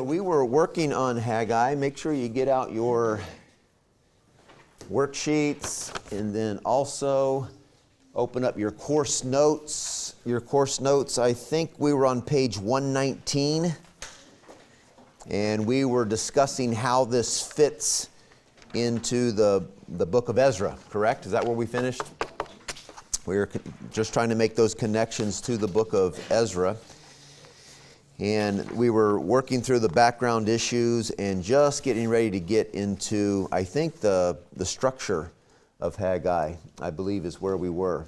we were working on Haggai. Make sure you get out your worksheets and then also open up your course notes. Your course notes, I think we were on page 119, and we were discussing how this fits into the book of Ezra, correct? Is that where we finished? We were just trying to make those connections to the book of Ezra. And we were working through the background issues and just getting ready to get into, I think, the structure of Haggai, I believe, is where we were.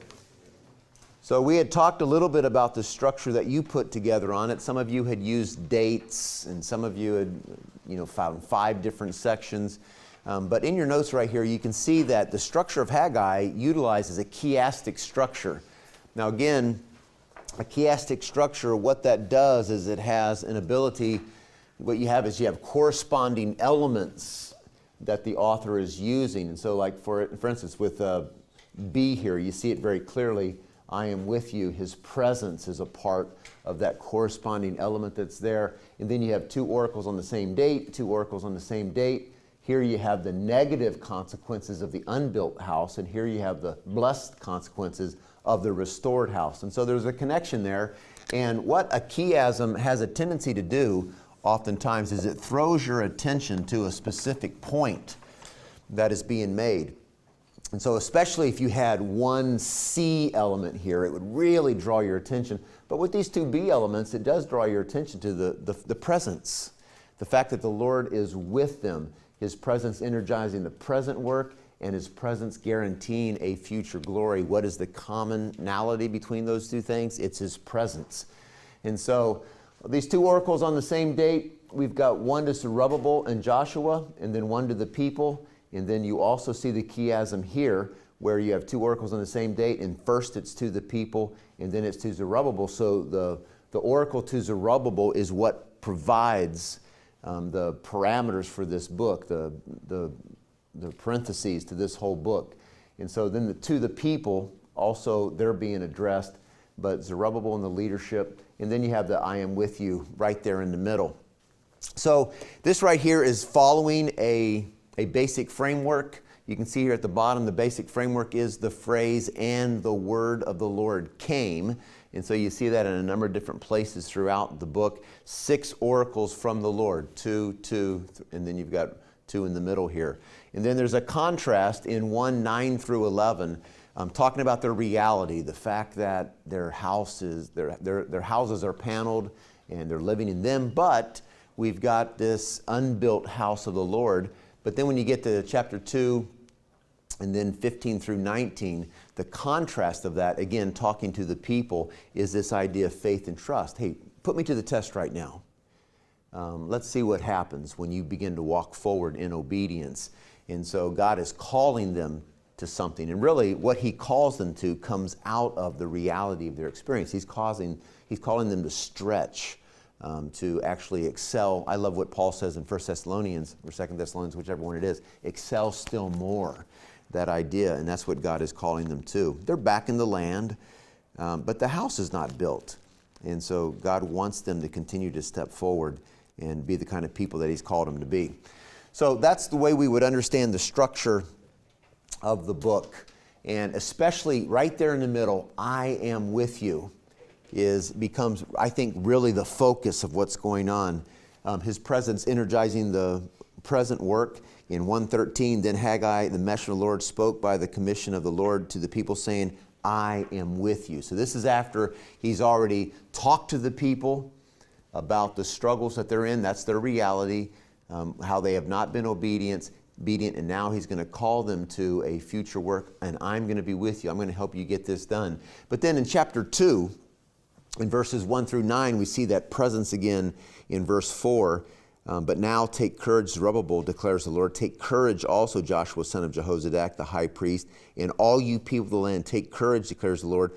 So we had talked a little bit about the structure that you put together on it. Some of you had used dates, and some of you had, found 5 different sections. But in your notes right here, you can see that the structure of Haggai utilizes a chiastic structure. Now again, a chiastic structure, what that does is it has an ability, what you have is you have corresponding elements that the author is using. And so like for instance, with B here, you see it very clearly, I am with you. His presence is a part of that corresponding element that's there. And then you have 2 oracles on the same date, 2 oracles on the same date. Here you have the negative consequences of the unbuilt house, and here you have the blessed consequences of the restored house. And so there's a connection there. And what a chiasm has a tendency to do oftentimes is it throws your attention to a specific point that is being made. And so especially if you had one C element here, it would really draw your attention. But with these 2 B elements, it does draw your attention to the presence, the fact that the Lord is with them, His presence energizing the present work, and His presence guaranteeing a future glory. What is the commonality between those 2 things? It's His presence. And so these 2 oracles on the same date, we've got one to Zerubbabel and Joshua, and then one to the people. And then you also see the chiasm here, where you have 2 oracles on the same date, and first it's to the people, and then it's to Zerubbabel. So the oracle to Zerubbabel is what provides the parameters for this book, the parentheses to this whole book. And so then to the people, also they're being addressed, but Zerubbabel and the leadership, and then you have the I am with you right there in the middle. So this right here is following a basic framework. You can see here at the bottom, the basic framework is the phrase, and the word of the Lord came. And so you see that in a number of different places throughout the book. 6 oracles from the Lord, 2, and then you've got 2 in the middle here. And then there's a contrast in 1:9 through 11, talking about their reality, the fact that their houses are paneled and they're living in them, but we've got this unbuilt house of the Lord. But then when you get to chapter 2, and then 15 through 19, the contrast of that, again, talking to the people, is this idea of faith and trust. Hey, put me to the test right now. Let's see what happens when you begin to walk forward in obedience. And so God is calling them to something. And really, what He calls them to comes out of the reality of their experience. He's calling them to stretch, to actually excel. I love what Paul says in 1 Thessalonians or 2 Thessalonians, whichever one it is, excel still more. That idea, and that's what God is calling them to. They're back in the land, but the house is not built. And so God wants them to continue to step forward and be the kind of people that He's called them to be. So that's the way we would understand the structure of the book. And especially right there in the middle, I am with you, becomes, I think, really the focus of what's going on. His presence energizing the present work. In 1:13, then Haggai, the messenger of the Lord, spoke by the commission of the Lord to the people, saying, I am with you. So this is after he's already talked to the people about the struggles that they're in. That's their reality, how they have not been obedient, and now he's going to call them to a future work, and I'm going to be with you. I'm going to help you get this done. But then in chapter 2, in verses 1 through 9, we see that presence again in verse 4. But now take courage, Zerubbabel, declares the Lord. Take courage also, Joshua, son of Jehozadak, the high priest, and all you people of the land. Take courage, declares the Lord,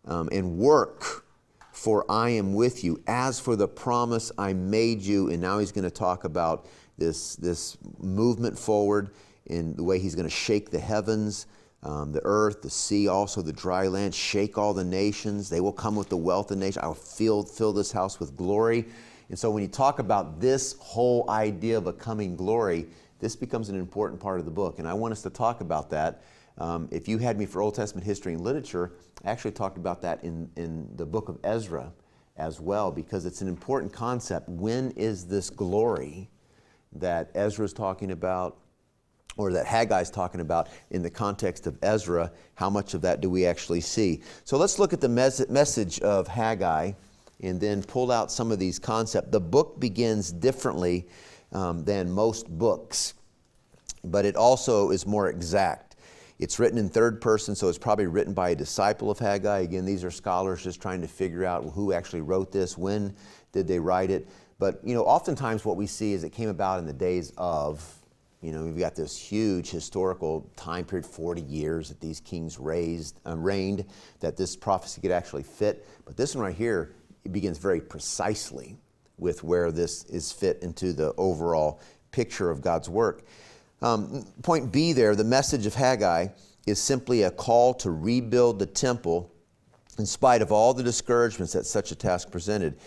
and work, for I am with you. As for the promise I made you, and now he's going to talk about this movement forward in the way he's going to shake the heavens, the earth, the sea, also the dry land, shake all the nations. They will come with the wealth of nations. I will fill this house with glory. And so when you talk about this whole idea of a coming glory, this becomes an important part of the book. And I want us to talk about that. If you had me for Old Testament history and literature, I actually talked about that in the book of Ezra as well, because it's an important concept. When is this glory that Ezra's talking about, or that Haggai's talking about in the context of Ezra? How much of that do we actually see? So let's look at the message of Haggai and then pull out some of these concepts. The book begins differently than most books, but it also is more exact. It's written in third person, so it's probably written by a disciple of Haggai. Again, these are scholars just trying to figure out who actually wrote this, when did they write it. But, oftentimes what we see is it came about in the days of, we've got this huge historical time period, 40 years that these kings reigned, that this prophecy could actually fit. But this one right here, it begins very precisely with where this is fit into the overall picture of God's work. Point B there, the message of Haggai is simply a call to rebuild the temple in spite of all the discouragements that such a task presented.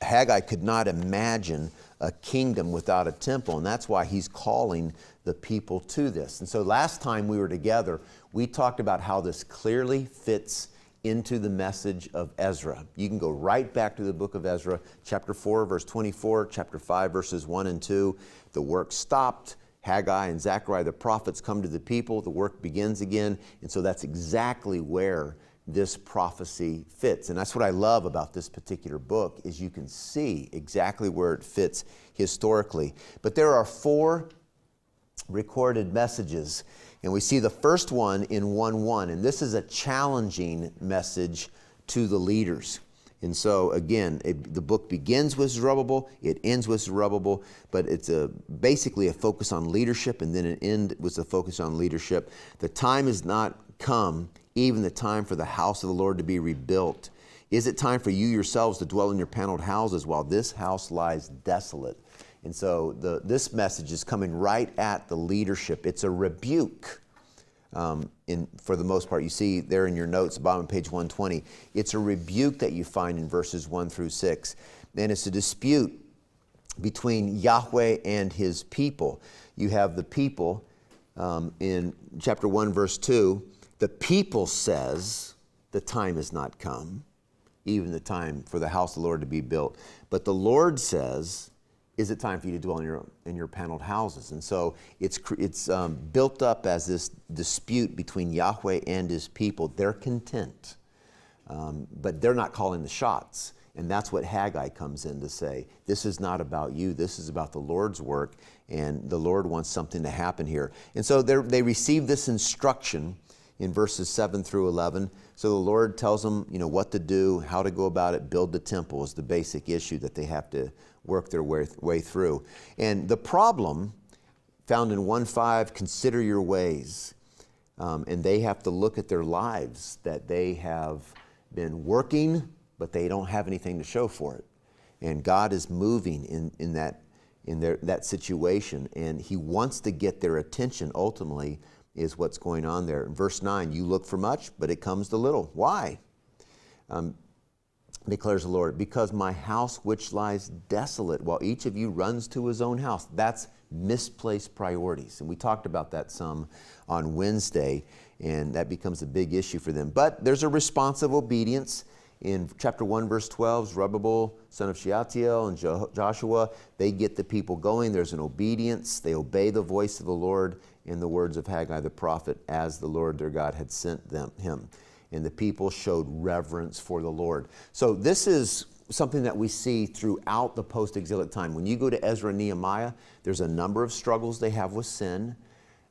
Haggai could not imagine a kingdom without a temple, and that's why he's calling the people to this. And so last time we were together, we talked about how this clearly fits into the message of Ezra. You can go right back to the book of Ezra, chapter 4, verse 24, chapter 5, verses 1 and 2. The work stopped. Haggai and Zechariah, the prophets, come to the people. The work begins again. And so that's exactly where this prophecy fits. And that's what I love about this particular book, is you can see exactly where it fits historically. But there are 4 recorded messages. And we see the first one in 1:1, and this is a challenging message to the leaders. And so again, the book begins with Zerubbabel, it ends with Zerubbabel, but it's basically a focus on leadership, and then it ends with a focus on leadership. The time has not come, even the time for the house of the Lord to be rebuilt. Is it time for you yourselves to dwell in your paneled houses while this house lies desolate? And so this message is coming right at the leadership. It's a rebuke. For the most part, you see there in your notes, bottom of page 120, it's a rebuke that you find in verses 1 through 6. And it's a dispute between Yahweh and his people. You have the people in chapter 1, verse 2. The people says the time has not come, even the time for the house of the Lord to be built. But the Lord says, is it time for you to dwell in your paneled houses? And so it's built up as this dispute between Yahweh and his people. They're content, but they're not calling the shots. And that's what Haggai comes in to say. This is not about you. This is about the Lord's work, and the Lord wants something to happen here. And so they receive this instruction in verses 7 through 11. So the Lord tells them, what to do, how to go about it. Build the temple is the basic issue that they have to work their way through. And the problem found in 1:5, consider your ways. And they have to look at their lives, that they have been working, but they don't have anything to show for it. And God is moving in that situation, and he wants to get their attention ultimately, is what's going on there. In verse 9, you look for much, but it comes to little. Why? Declares the Lord, because my house which lies desolate, while each of you runs to his own house. That's misplaced priorities. And we talked about that some on Wednesday, and that becomes a big issue for them. But there's a responsive obedience. In chapter 1, verse 12, Zerubbabel, son of Shealtiel, and Joshua, they get the people going. There's an obedience. They obey the voice of the Lord in the words of Haggai the prophet, as the Lord their God had sent him. And the people showed reverence for the Lord. So this is something that we see throughout the post-exilic time. When you go to Ezra and Nehemiah, there's a number of struggles they have with sin.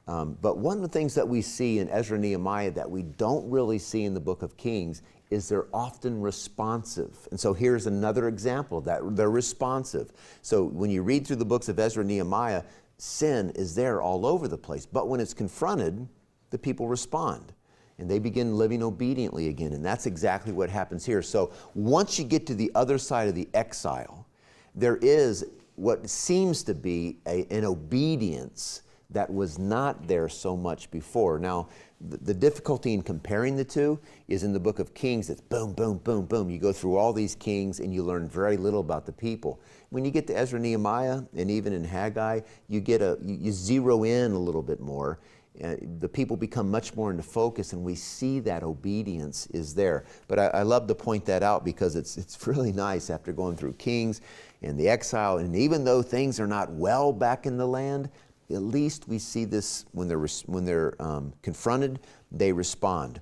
But one of the things that we see in Ezra and Nehemiah that we don't really see in the book of Kings is they're often responsive. And so here's another example of that. They're responsive. So when you read through the books of Ezra and Nehemiah, sin is there all over the place. But when it's confronted, the people respond. And they begin living obediently again. And that's exactly what happens here. So once you get to the other side of the exile, there is what seems to be an obedience that was not there so much before. Now, the difficulty in comparing the two is in the book of Kings. It's boom, boom, boom, boom. You go through all these kings and you learn very little about the people. When you get to Ezra, Nehemiah, and even in Haggai, you zero in a little bit more. The people become much more into focus, and we see that obedience is there. But I love to point that out because it's really nice after going through Kings and the exile, and even though things are not well back in the land, at least we see this when they're confronted, they respond.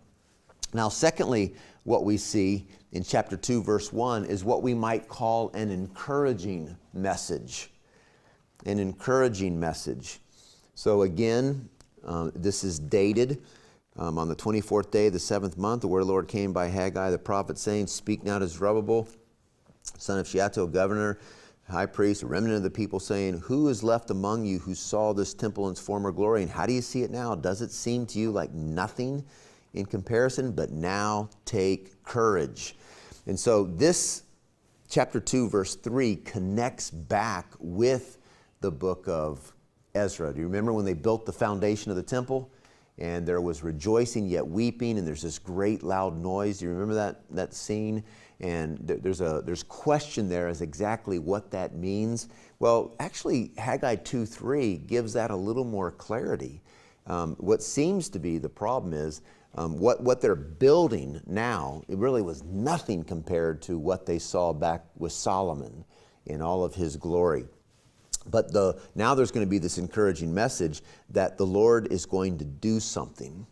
Now, secondly, what we see in chapter 2, verse 1 is what we might call an encouraging message. An encouraging message. So again, this is dated on the 24th day of the 7th month. The word of the Lord came by Haggai the prophet, saying, "Speak now to Zerubbabel, son of Shealtiel, governor, high priest, a remnant of the people, saying, who is left among you who saw this temple in its former glory? And how do you see it now? Does it seem to you like nothing in comparison? But now take courage." And so this chapter 2, verse 3 connects back with the book of Ezra. Do you remember when they built the foundation of the temple? And there was rejoicing yet weeping, and there's this great loud noise. Do you remember that scene? And there's question there as exactly what that means. Well, actually, Haggai 2:3 gives that a little more clarity. What seems to be the problem is what they're building now, it really was nothing compared to what they saw back with Solomon in all of his glory. But now there's going to be this encouraging message that the Lord is going to do something.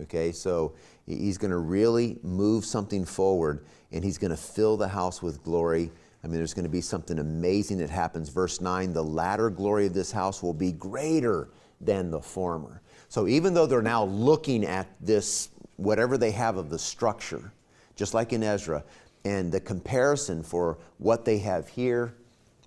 Okay, so he's going to really move something forward, and he's going to fill the house with glory. I mean, there's going to be something amazing that happens. Verse 9, the latter glory of this house will be greater than the former. So even though they're now looking at this, whatever they have of the structure, just like in Ezra, and the comparison for what they have here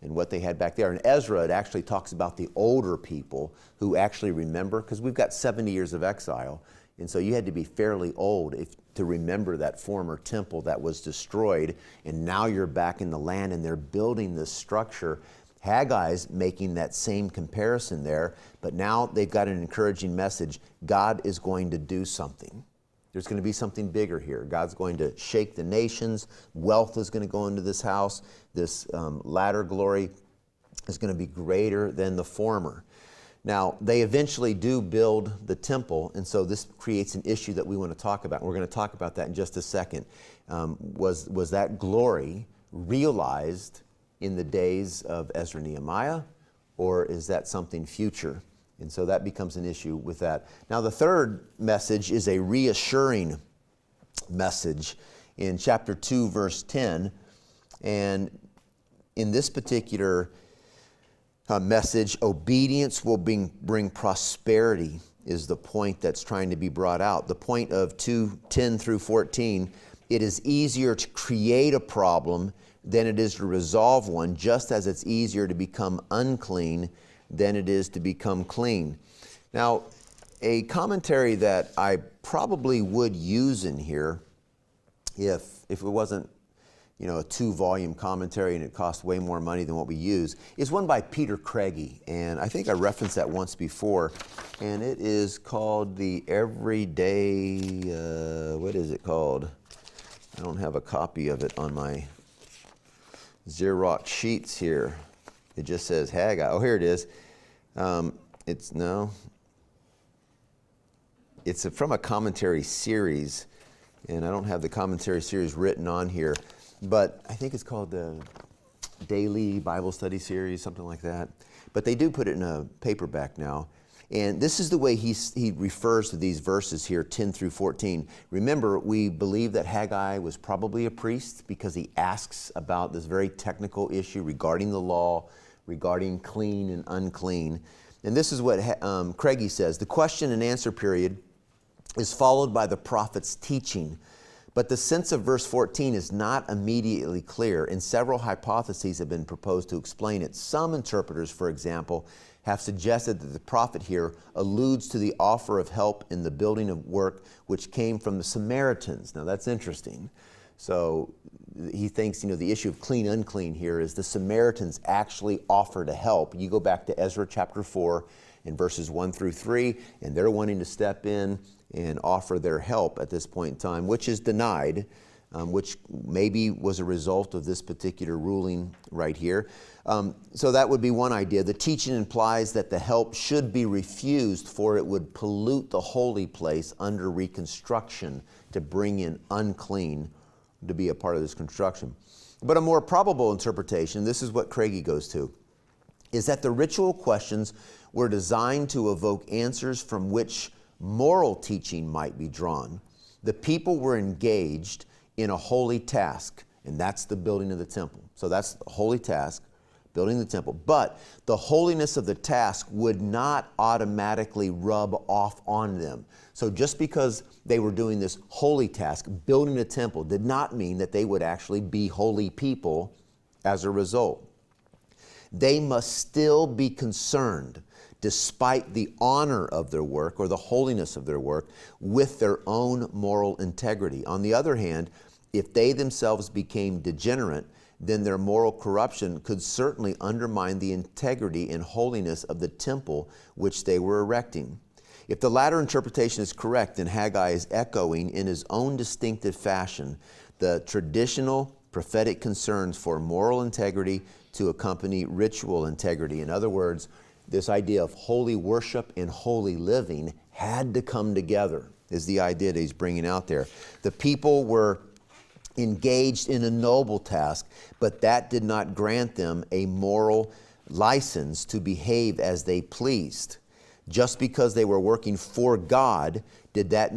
and what they had back there. In Ezra, it actually talks about the older people who actually remember, because we've got 70 years of exile, and so you had to be fairly old to remember that former temple that was destroyed, and now you're back in the land and they're building this structure. Haggai's making that same comparison there, but now they've got an encouraging message. God is going to do something. There's going to be something bigger here. God's going to shake the nations. Wealth is going to go into this house. This latter glory is going to be greater than the former. Now, they eventually do build the temple, and so this creates an issue that we want to talk about. We're going to talk about that in just a second. Was that glory realized in the days of Ezra and Nehemiah, or is that something future? And so that becomes an issue with that. Now, the third message is a reassuring message in chapter 2, verse 10. And in this particular message, obedience will bring prosperity is the point that's trying to be brought out. The point of 2:10 through 14, it is easier to create a problem than it is to resolve one, just as it's easier to become unclean than it is to become clean. Now, a commentary that I probably would use in here, if it wasn't, a 2-volume commentary and it cost way more money than what we use, is one by Peter Craigie. And I think I referenced that once before. And it is called the Everyday, what is it called? I don't have a copy of it on my Xerox sheets here. It just says Haggai. Oh, here it is. It's from a commentary series, and I don't have the commentary series written on here, but I think it's called the Daily Bible Study Series, something like that. But they do put it in a paperback now. And this is the way he refers to these verses here, 10 through 14. Remember, we believe that Haggai was probably a priest because he asks about this very technical issue regarding the law, regarding clean and unclean. And this is what Craigie says. The question and answer period is followed by the prophet's teaching. But the sense of verse 14 is not immediately clear, and several hypotheses have been proposed to explain it. Some interpreters, for example, have suggested that the prophet here alludes to the offer of help in the building of work which came from the Samaritans. Now that's interesting. So he thinks, the issue of clean, unclean here is the Samaritans actually offer to help. You go back to Ezra chapter 4, in verses 1 through 3, and they're wanting to step in and offer their help at this point in time, which is denied, which maybe was a result of this particular ruling right here. So that would be one idea. The teaching implies that the help should be refused, for it would pollute the holy place under reconstruction to bring in unclean to be a part of this construction. But a more probable interpretation, this is what Craigie goes to, is that the ritual questions were designed to evoke answers from which moral teaching might be drawn. The people were engaged in a holy task, and that's the building of the temple. So that's the holy task, building the temple. But the holiness of the task would not automatically rub off on them. So just because they were doing this holy task, building a temple, did not mean that they would actually be holy people as a result. They must still be concerned, despite the honor of their work or the holiness of their work, with their own moral integrity. On the other hand, if they themselves became degenerate, then their moral corruption could certainly undermine the integrity and holiness of the temple which they were erecting. If the latter interpretation is correct, then Haggai is echoing in his own distinctive fashion the traditional prophetic concerns for moral integrity to accompany ritual integrity. In other words, this idea of holy worship and holy living had to come together, is the idea that he's bringing out there. The people were engaged in a noble task, but that did not grant them a moral license to behave as they pleased. Just because they were working for God did not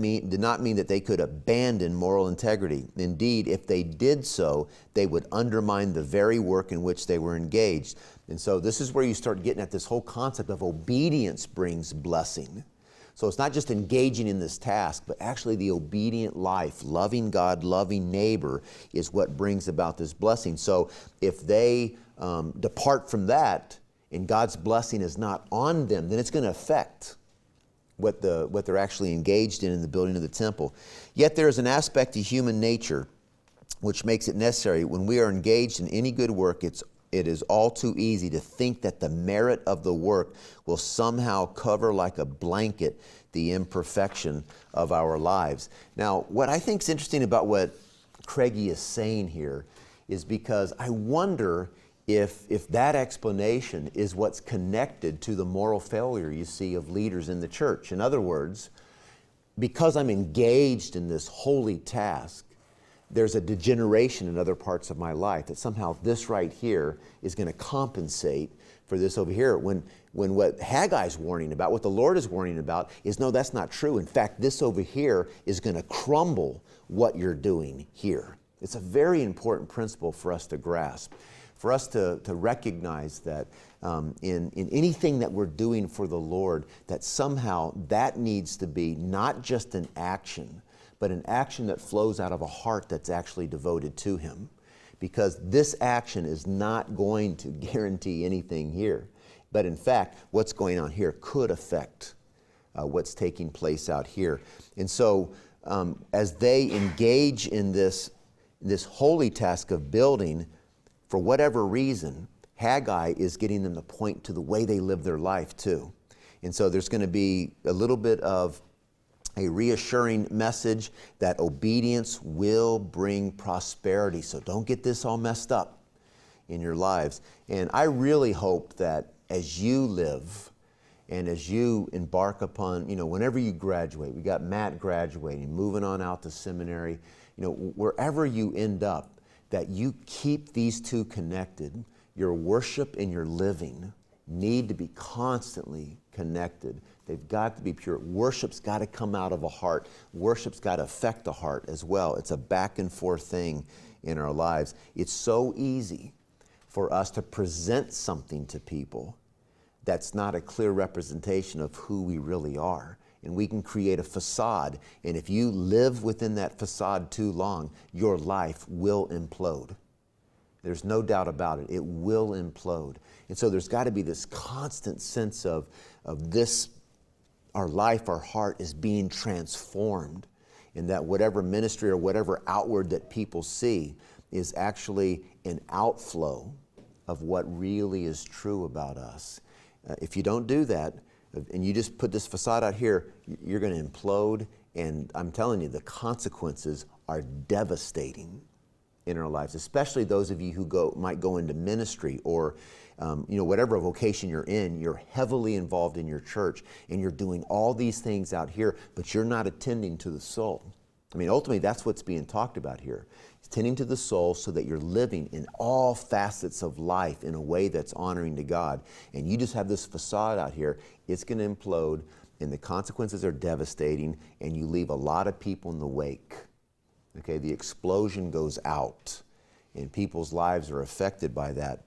mean that they could abandon moral integrity. Indeed, if they did so, they would undermine the very work in which they were engaged. And so this is where you start getting at this whole concept of obedience brings blessing. So it's not just engaging in this task, but actually the obedient life, loving God, loving neighbor, is what brings about this blessing. So if they depart from that and God's blessing is not on them, then it's going to affect what they're actually engaged in the building of the temple. Yet there is an aspect to human nature which makes it necessary. When we are engaged in any good work, it is all too easy to think that the merit of the work will somehow cover like a blanket the imperfection of our lives. Now, what I think is interesting about what Craigie is saying here is because I wonder if that explanation is what's connected to the moral failure you see of leaders in the church. In other words, because I'm engaged in this holy task, there's a degeneration in other parts of my life, that somehow this right here is going to compensate for this over here. When what Haggai's warning about, what the Lord is warning about, is no, that's not true. In fact, this over here is going to crumble what you're doing here. It's a very important principle for us to grasp, for us to recognize that in anything that we're doing for the Lord, that somehow that needs to be not just an action, but an action that flows out of a heart that's actually devoted to Him. Because this action is not going to guarantee anything here. But in fact, what's going on here could affect what's taking place out here. And so as they engage in this holy task of building, for whatever reason, Haggai is getting them to point to the way they live their life too. And so there's going to be a little bit of a reassuring message that obedience will bring prosperity. So don't get this all messed up in your lives. And I really hope that as you live and as you embark upon, whenever you graduate, we got Matt graduating, moving on out to seminary, wherever you end up, that you keep these two connected. Your worship and your living need to be constantly connected. They've got to be pure. Worship's got to come out of a heart. Worship's got to affect the heart as well. It's a back and forth thing in our lives. It's so easy for us to present something to people that's not a clear representation of who we really are. And we can create a facade. And if you live within that facade too long, your life will implode. There's no doubt about it. It will implode. And so there's got to be this constant sense of this, our life, our heart is being transformed, and that whatever ministry or whatever outward that people see is actually an outflow of what really is true about us. If you don't do that, and you just put this facade out here, you're going to implode. And I'm telling you, the consequences are devastating in our lives, especially those of you who might go into ministry or whatever vocation you're in. You're heavily involved in your church and you're doing all these things out here, but you're not attending to the soul. I mean, ultimately, that's what's being talked about here. It's tending to the soul so that you're living in all facets of life in a way that's honoring to God. And you just have this facade out here. It's going to implode, and the consequences are devastating, and you leave a lot of people in the wake. Okay, the explosion goes out, and people's lives are affected by that.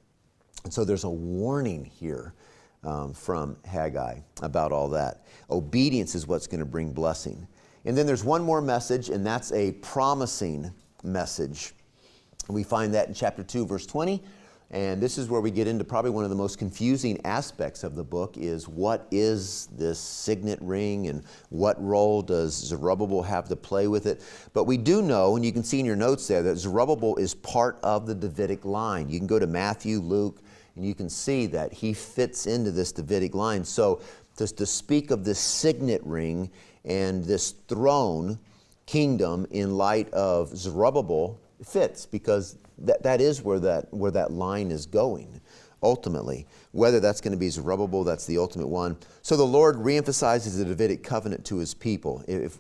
And so there's a warning here from Haggai about all that. Obedience is what's going to bring blessing. And then there's one more message, and that's a promising message. We find that in chapter 2, verse 20. And this is where we get into probably one of the most confusing aspects of the book is what is this signet ring and what role does Zerubbabel have to play with it? But we do know, and you can see in your notes there, that Zerubbabel is part of the Davidic line. You can go to Matthew, Luke, and you can see that he fits into this Davidic line. So just to speak of this signet ring and this throne kingdom in light of Zerubbabel fits, because that is where that line is going ultimately. Whether that's going to be Zerubbabel, that's the ultimate one. So the Lord reemphasizes the Davidic covenant to his people. If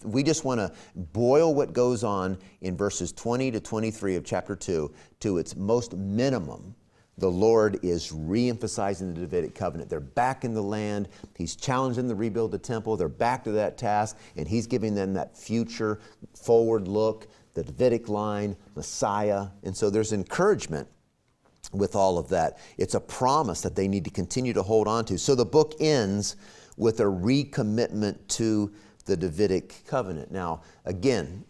we just want to boil what goes on in verses 20 to 23 of chapter 2 to its most minimum, the Lord is re-emphasizing the Davidic covenant. They're back in the land. He's challenging them to rebuild the temple. They're back to that task, and he's giving them that future forward look, the Davidic line, Messiah. And so there's encouragement with all of that. It's a promise that they need to continue to hold on to. So the book ends with a recommitment to the Davidic covenant. Now, again,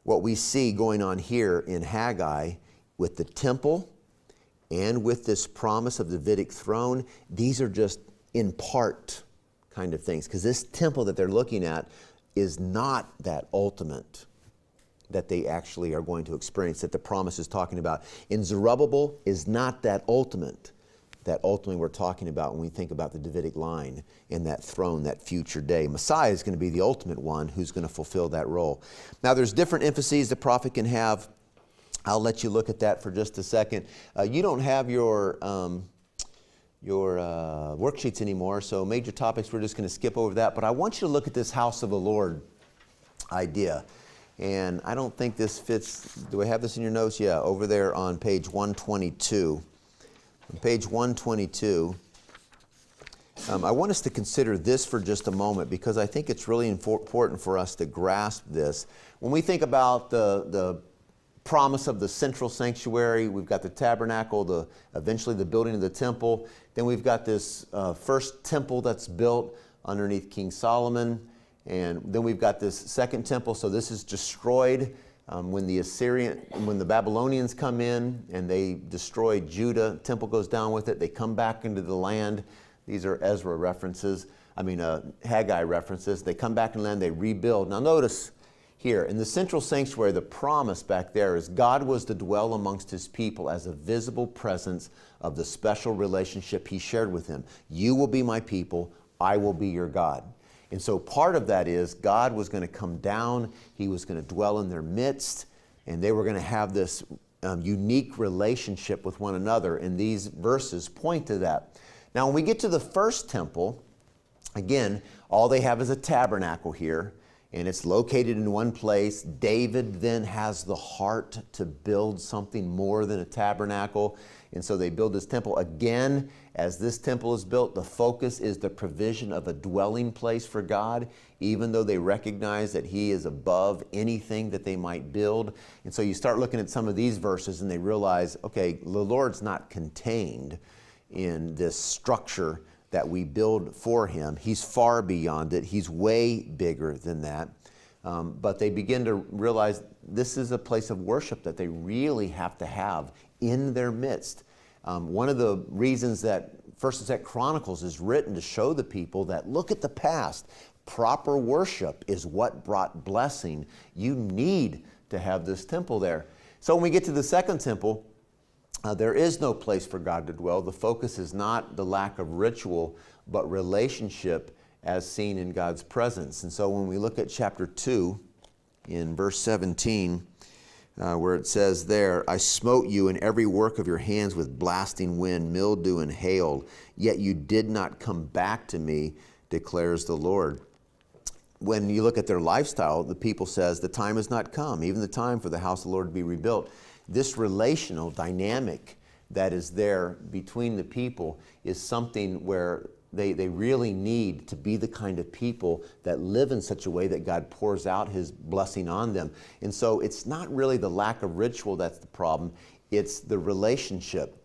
what we see going on here in Haggai with the temple and with this promise of the Davidic throne, these are just in part kind of things, because this temple that they're looking at is not that ultimate that they actually are going to experience, that the promise is talking about. In Zerubbabel is not that ultimately we're talking about when we think about the Davidic line and that throne, that future day. Messiah is going to be the ultimate one who's going to fulfill that role. Now there's different emphases the prophet can have. I'll let you look at that for just a second. You don't have your worksheets anymore, so major topics, we're just going to skip over that. But I want you to look at this house of the Lord idea. And I don't think this fits. Do I have this in your notes? Yeah, over there on page 122. On page 122, I want us to consider this for just a moment, because I think it's really important for us to grasp this. When we think about the promise of the central sanctuary, we've got the tabernacle, eventually the building of the temple. Then we've got this first temple that's built underneath King Solomon. And then we've got this second temple. So this is destroyed when the Babylonians come in and they destroy Judah. Temple goes down with it. They come back into the land. These are Haggai references. They come back in the land, they rebuild. Now notice here, in the central sanctuary, the promise back there is God was to dwell amongst his people as a visible presence of the special relationship he shared with them. You will be my people, I will be your God. And so part of that is God was going to come down, he was going to dwell in their midst, and they were going to have this unique relationship with one another. And these verses point to that. Now when we get to the first temple, again, all they have is a tabernacle here, and it's located in one place. David then has the heart to build something more than a tabernacle. And so they build this temple. Again, as this temple is built, the focus is the provision of a dwelling place for God, even though they recognize that he is above anything that they might build. And so you start looking at some of these verses and they realize, okay, the Lord's not contained in this structure that we build for him. He's far beyond it. He's way bigger than that. But they begin to realize this is a place of worship that they really have to have in their midst. One of the reasons that 1st and 2nd Chronicles is written to show the people that look at the past. Proper worship is what brought blessing. You need to have this temple there. So when we get to the second temple, There is no place for God to dwell. The focus is not the lack of ritual, but relationship as seen in God's presence. And so when we look at chapter 2, in verse 17, where it says there, I smote you in every work of your hands with blasting wind, mildew, and hail, yet you did not come back to me, declares the Lord. When you look at their lifestyle, the people says, the time has not come, even the time for the house of the Lord to be rebuilt. This relational dynamic that is there between the people is something where they really need to be the kind of people that live in such a way that God pours out his blessing on them. And so it's not really the lack of ritual that's the problem, it's the relationship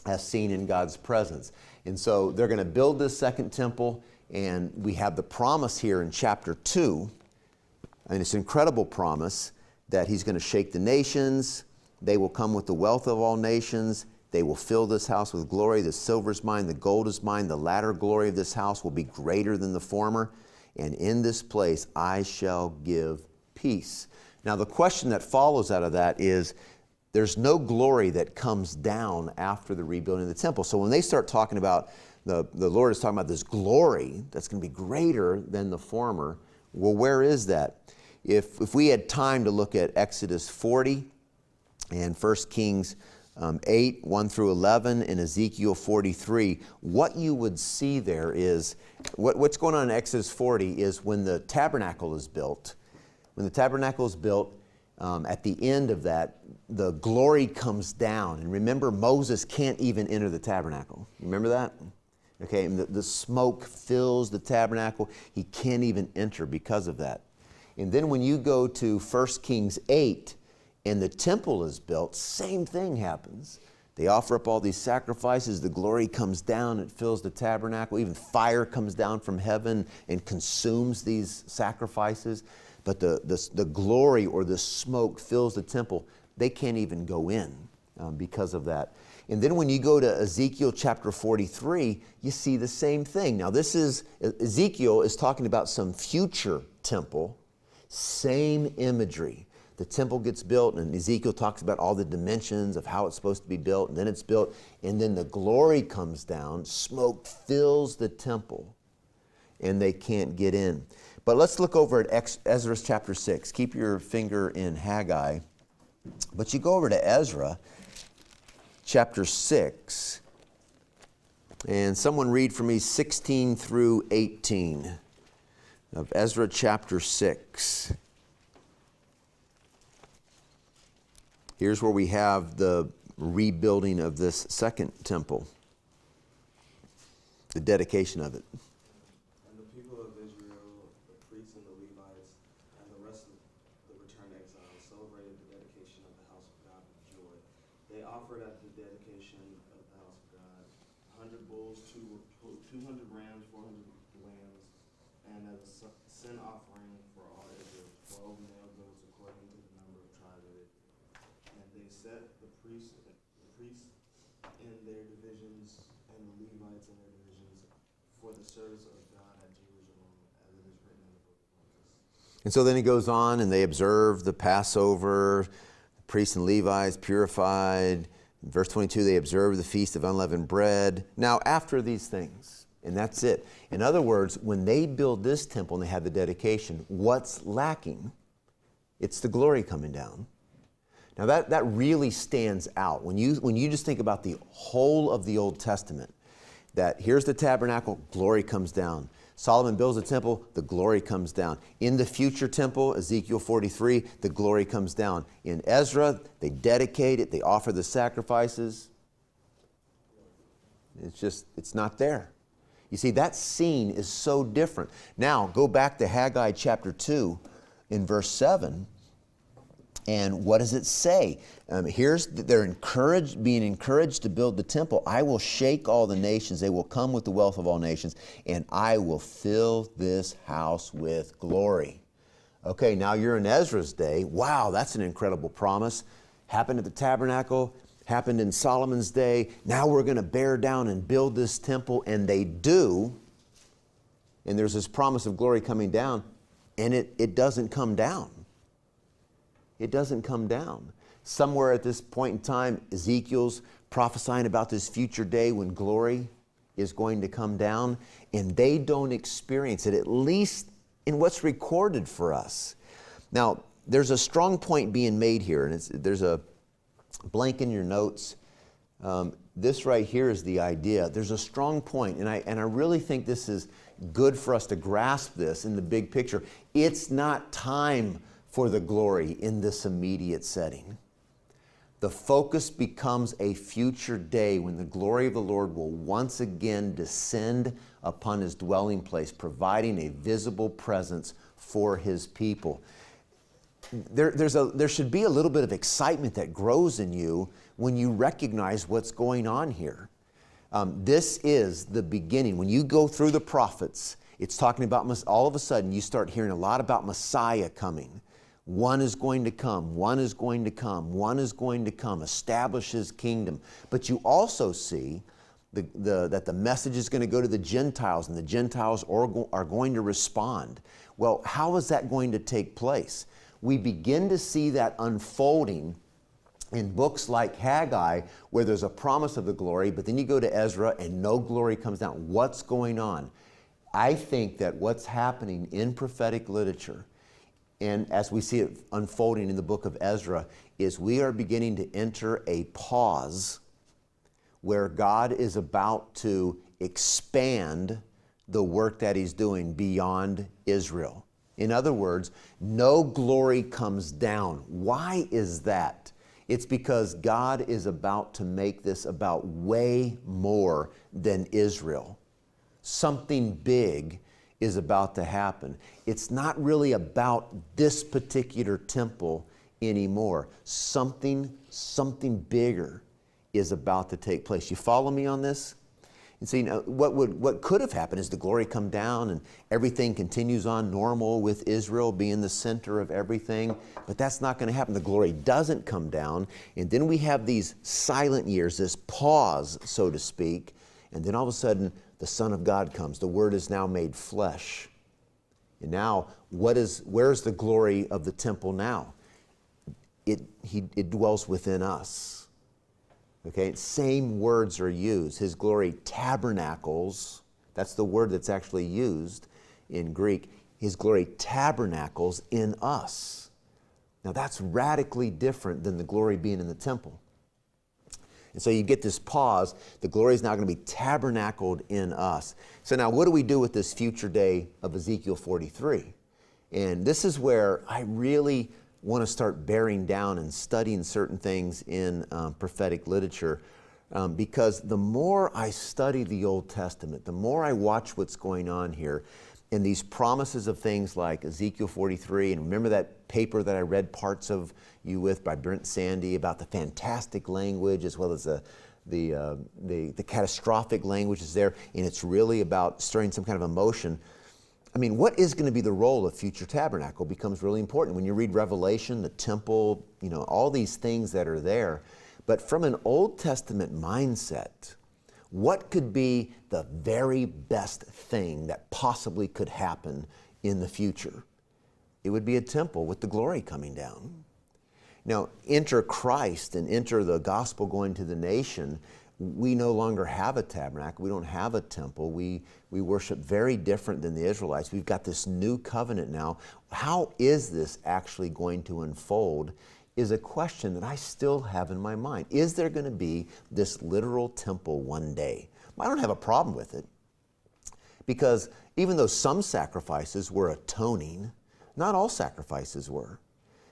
as seen in God's presence. And so they're going to build this second temple, and we have the promise here in chapter 2, and it's an incredible promise that he's going to shake the nations. They will come with the wealth of all nations. They will fill this house with glory. The silver is mine, the gold is mine. The latter glory of this house will be greater than the former. And in this place I shall give peace. Now the question that follows out of that is, there's no glory that comes down after the rebuilding of the temple. So when they start talking about, the Lord is talking about this glory that's going to be greater than the former, well, where is that? If we had time to look at Exodus 40 and 1 Kings 8, 1 through 11, and Ezekiel 43, what you would see there is, what's going on in Exodus 40 is when the tabernacle is built. When the tabernacle is built, at the end of that, the glory comes down. And remember, Moses can't even enter the tabernacle. You remember that? Okay, and the smoke fills the tabernacle. He can't even enter because of that. And then when you go to 1 Kings 8, and the temple is built, same thing happens. They offer up all these sacrifices, the glory comes down, it fills the tabernacle, even fire comes down from heaven and consumes these sacrifices. But the glory or the smoke fills the temple. They can't even go in because of that. And then when you go to Ezekiel chapter 43, you see the same thing. Now Ezekiel is talking about some future temple, same imagery. The temple gets built, and Ezekiel talks about all the dimensions of how it's supposed to be built, and then it's built, and then the glory comes down, smoke fills the temple, and they can't get in. But let's look over at Ezra chapter 6. Keep your finger in Haggai, but you go over to Ezra chapter 6, and someone read for me 16 through 18 of Ezra chapter 6. Here's where we have the rebuilding of this second temple, the dedication of it. And the people of Israel, the priests and the Levites, and the rest of the returned exiles celebrated the dedication of the house of God with joy. They offered at the dedication of the house of God 100 bulls, 200 rams, 400 lambs, and as a sin offering for all Israel, 12 male goats according to the number of tribes of it. And they set the priests in their divisions and the Levites in their divisions for the service of God at Jerusalem, as it is written in the book of Moses. And so then he goes on, and they observe the Passover, the priests and Levites purified. In verse 22, they observe the feast of unleavened bread. Now, after these things, and that's it. In other words, when they build this temple and they have the dedication, what's lacking? It's the glory coming down. Now that really stands out. When you just think about the whole of the Old Testament, that here's the tabernacle, glory comes down. Solomon builds a temple, the glory comes down. In the future temple, Ezekiel 43, the glory comes down. In Ezra, they dedicate it, they offer the sacrifices. It's not there. You see, that scene is so different. Now, go back to Haggai chapter 2 in verse 7. And what does it say? They're being encouraged to build the temple. I will shake all the nations. They will come with the wealth of all nations, and I will fill this house with glory. Okay, now you're in Ezra's day. Wow, that's an incredible promise. Happened at the tabernacle, happened in Solomon's day. Now we're going to bear down and build this temple, and they do. And there's this promise of glory coming down, and it doesn't come down. It doesn't come down. Somewhere at this point in time, Ezekiel's prophesying about this future day when glory is going to come down, and they don't experience it, at least in what's recorded for us. Now, there's a strong point being made here, and there's a blank in your notes. This right here is the idea. There's a strong point, and I really think this is good for us to grasp this in the big picture. It's not time for the glory in this immediate setting. The focus becomes a future day when the glory of the Lord will once again descend upon His dwelling place, providing a visible presence for His people. There should be a little bit of excitement that grows in you when you recognize what's going on here. This is the beginning. When you go through the prophets, it's talking about, all of a sudden you start hearing a lot about Messiah coming. One is going to come, one is going to come, one is going to come, establish His kingdom. But you also see that the message is going to go to the Gentiles, and the Gentiles are going to respond. Well, how is that going to take place? We begin to see that unfolding in books like Haggai, where there's a promise of the glory, but then you go to Ezra and no glory comes down. What's going on? I think that what's happening in prophetic literature, and as we see it unfolding in the book of Ezra, is we are beginning to enter a pause where God is about to expand the work that He's doing beyond Israel. In other words, no glory comes down. Why is that? It's because God is about to make this about way more than Israel. Something big is about to happen. It's not really about this particular temple anymore. Something bigger is about to take place. You follow me on this? And so, what could have happened is the glory come down and everything continues on normal with Israel being the center of everything, but that's not going to happen. The glory doesn't come down, and then we have these silent years, this pause, so to speak, and then all of a sudden the Son of God comes. The Word is now made flesh. And now, where's the glory of the temple now? It dwells within us. Okay, same words are used. His glory tabernacles. That's the word that's actually used in Greek. His glory tabernacles in us. Now that's radically different than the glory being in the temple. And so you get this pause. The glory is now going to be tabernacled in us. So now what do we do with this future day of Ezekiel 43? And this is where I really want to start bearing down and studying certain things in prophetic literature, because the more I study the Old Testament, the more I watch what's going on here, and these promises of things like Ezekiel 43, and remember that paper that I read parts of you with by Brent Sandy about the fantastic language as well as the catastrophic language is there, and it's really about stirring some kind of emotion. I mean, what is going to be the role of future tabernacle becomes really important. When you read Revelation, the temple, all these things that are there. But from an Old Testament mindset, what could be the very best thing that possibly could happen in the future? It would be a temple with the glory coming down. Now, enter Christ and enter the gospel going to the nation. We no longer have a tabernacle. We don't have a temple. We worship very different than the Israelites. We've got this new covenant now. How is this actually going to unfold is a question that I still have in my mind. Is there going to be this literal temple one day? I don't have a problem with it, because even though some sacrifices were atoning, not all sacrifices were.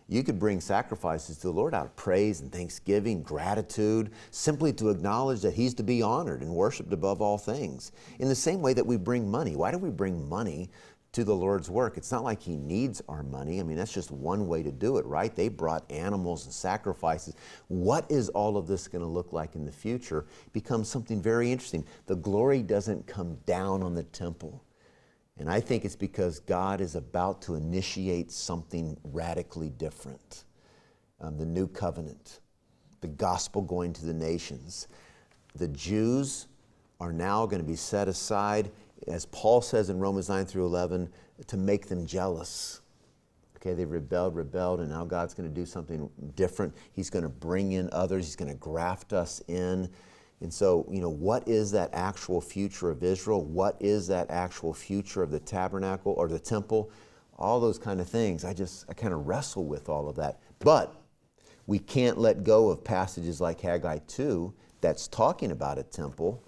You could bring sacrifices to the Lord out of praise and thanksgiving, gratitude, simply to acknowledge that He's to be honored and worshiped above all things. In the same way that we bring money. Why do we bring money to the Lord's work? It's not like He needs our money. I mean, that's just one way to do it, right? They brought animals and sacrifices. What is all of this going to look like in the future becomes something very interesting. The glory doesn't come down on the temple. And I think it's because God is about to initiate something radically different. The new covenant, the gospel going to the nations. The Jews are now going to be set aside, as Paul says in Romans 9 through 11, to make them jealous. Okay, they've rebelled, and now God's going to do something different. He's going to bring in others. He's going to graft us in. And so, what is that actual future of Israel? What is that actual future of the tabernacle or the temple? All those kind of things. I kind of wrestle with all of that. But we can't let go of passages like Haggai 2 that's talking about a temple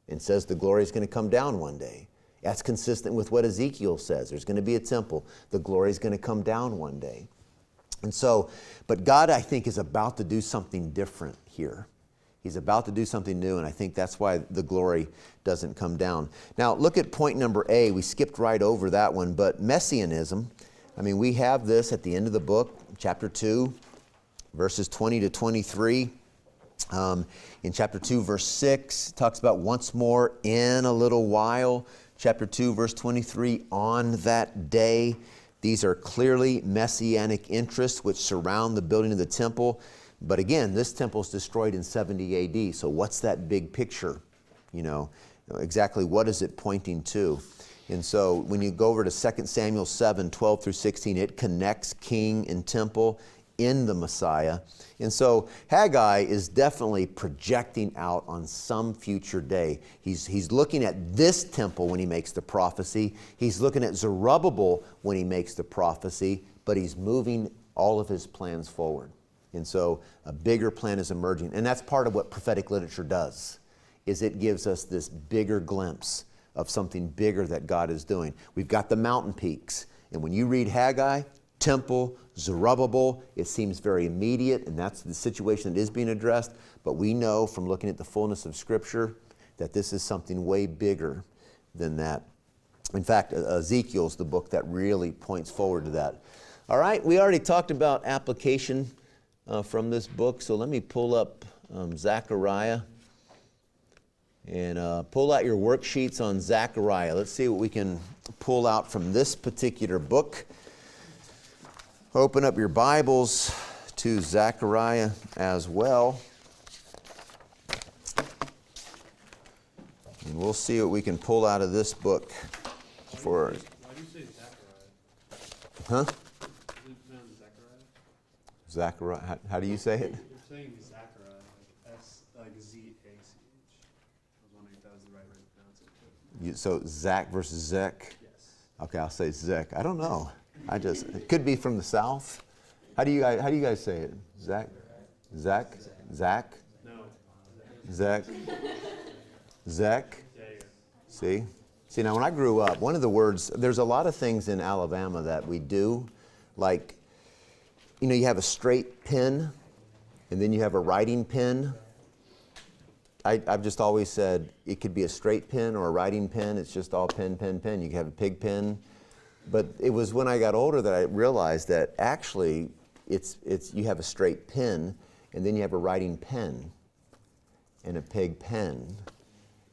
and says the glory is going to come down one day. That's consistent with what Ezekiel says. There's going to be a temple. The glory is going to come down one day. And so, but God, I think, is about to do something different here. He's about to do something new, and I think that's why the glory doesn't come down. Now, look at point number A. We skipped right over that one, but Messianism. I mean, we have this at the end of the book, chapter 2, verses 20 to 23. In chapter 2, verse 6, it talks about once more in a little while. Chapter 2, verse 23, on that day. These are clearly messianic interests which surround the building of the temple. But again, this temple is destroyed in 70 AD. So what's that big picture? Exactly what is it pointing to? And so when you go over to 2 Samuel 7, 12 through 16, it connects king and temple in the Messiah. And so Haggai is definitely projecting out on some future day. He's looking at this temple when he makes the prophecy. He's looking at Zerubbabel when he makes the prophecy, but he's moving all of his plans forward. And so a bigger plan is emerging. And that's part of what prophetic literature does, is it gives us this bigger glimpse of something bigger that God is doing. We've got the mountain peaks. And when you read Haggai, temple, Zerubbabel, it seems very immediate, and that's the situation that is being addressed. But we know from looking at the fullness of Scripture that this is something way bigger than that. In fact, Ezekiel's the book that really points forward to that. All right, we already talked about application from this book, so let me pull up Zechariah and pull out your worksheets on Zechariah. Let's see what we can pull out from this particular book. Open up your Bibles to Zechariah as well. And we'll see what we can pull out of this book for... Why do you say Zechariah? Huh? Is it pronounced Zechariah? Zechariah. How do you say it? You're saying Zechariah, like Z-A-C-H. I was wondering if that was the right way to pronounce it. So Zach versus Zech? Yes. Okay, I'll say Zech. I don't know. It could be from the South. How do you guys say it? Zach? Zach? Zach? No. Zech? Zech? Yeah, yeah. See, now when I grew up, one of the words, there's a lot of things in Alabama that we do, like, you have a straight pen, and then you have a writing pen. I've just always said it could be a straight pen or a writing pen. It's just all pen, pen, pen. You can have a pig pen. But it was when I got older that I realized that actually it's you have a straight pen, and then you have a writing pen and a pig pen.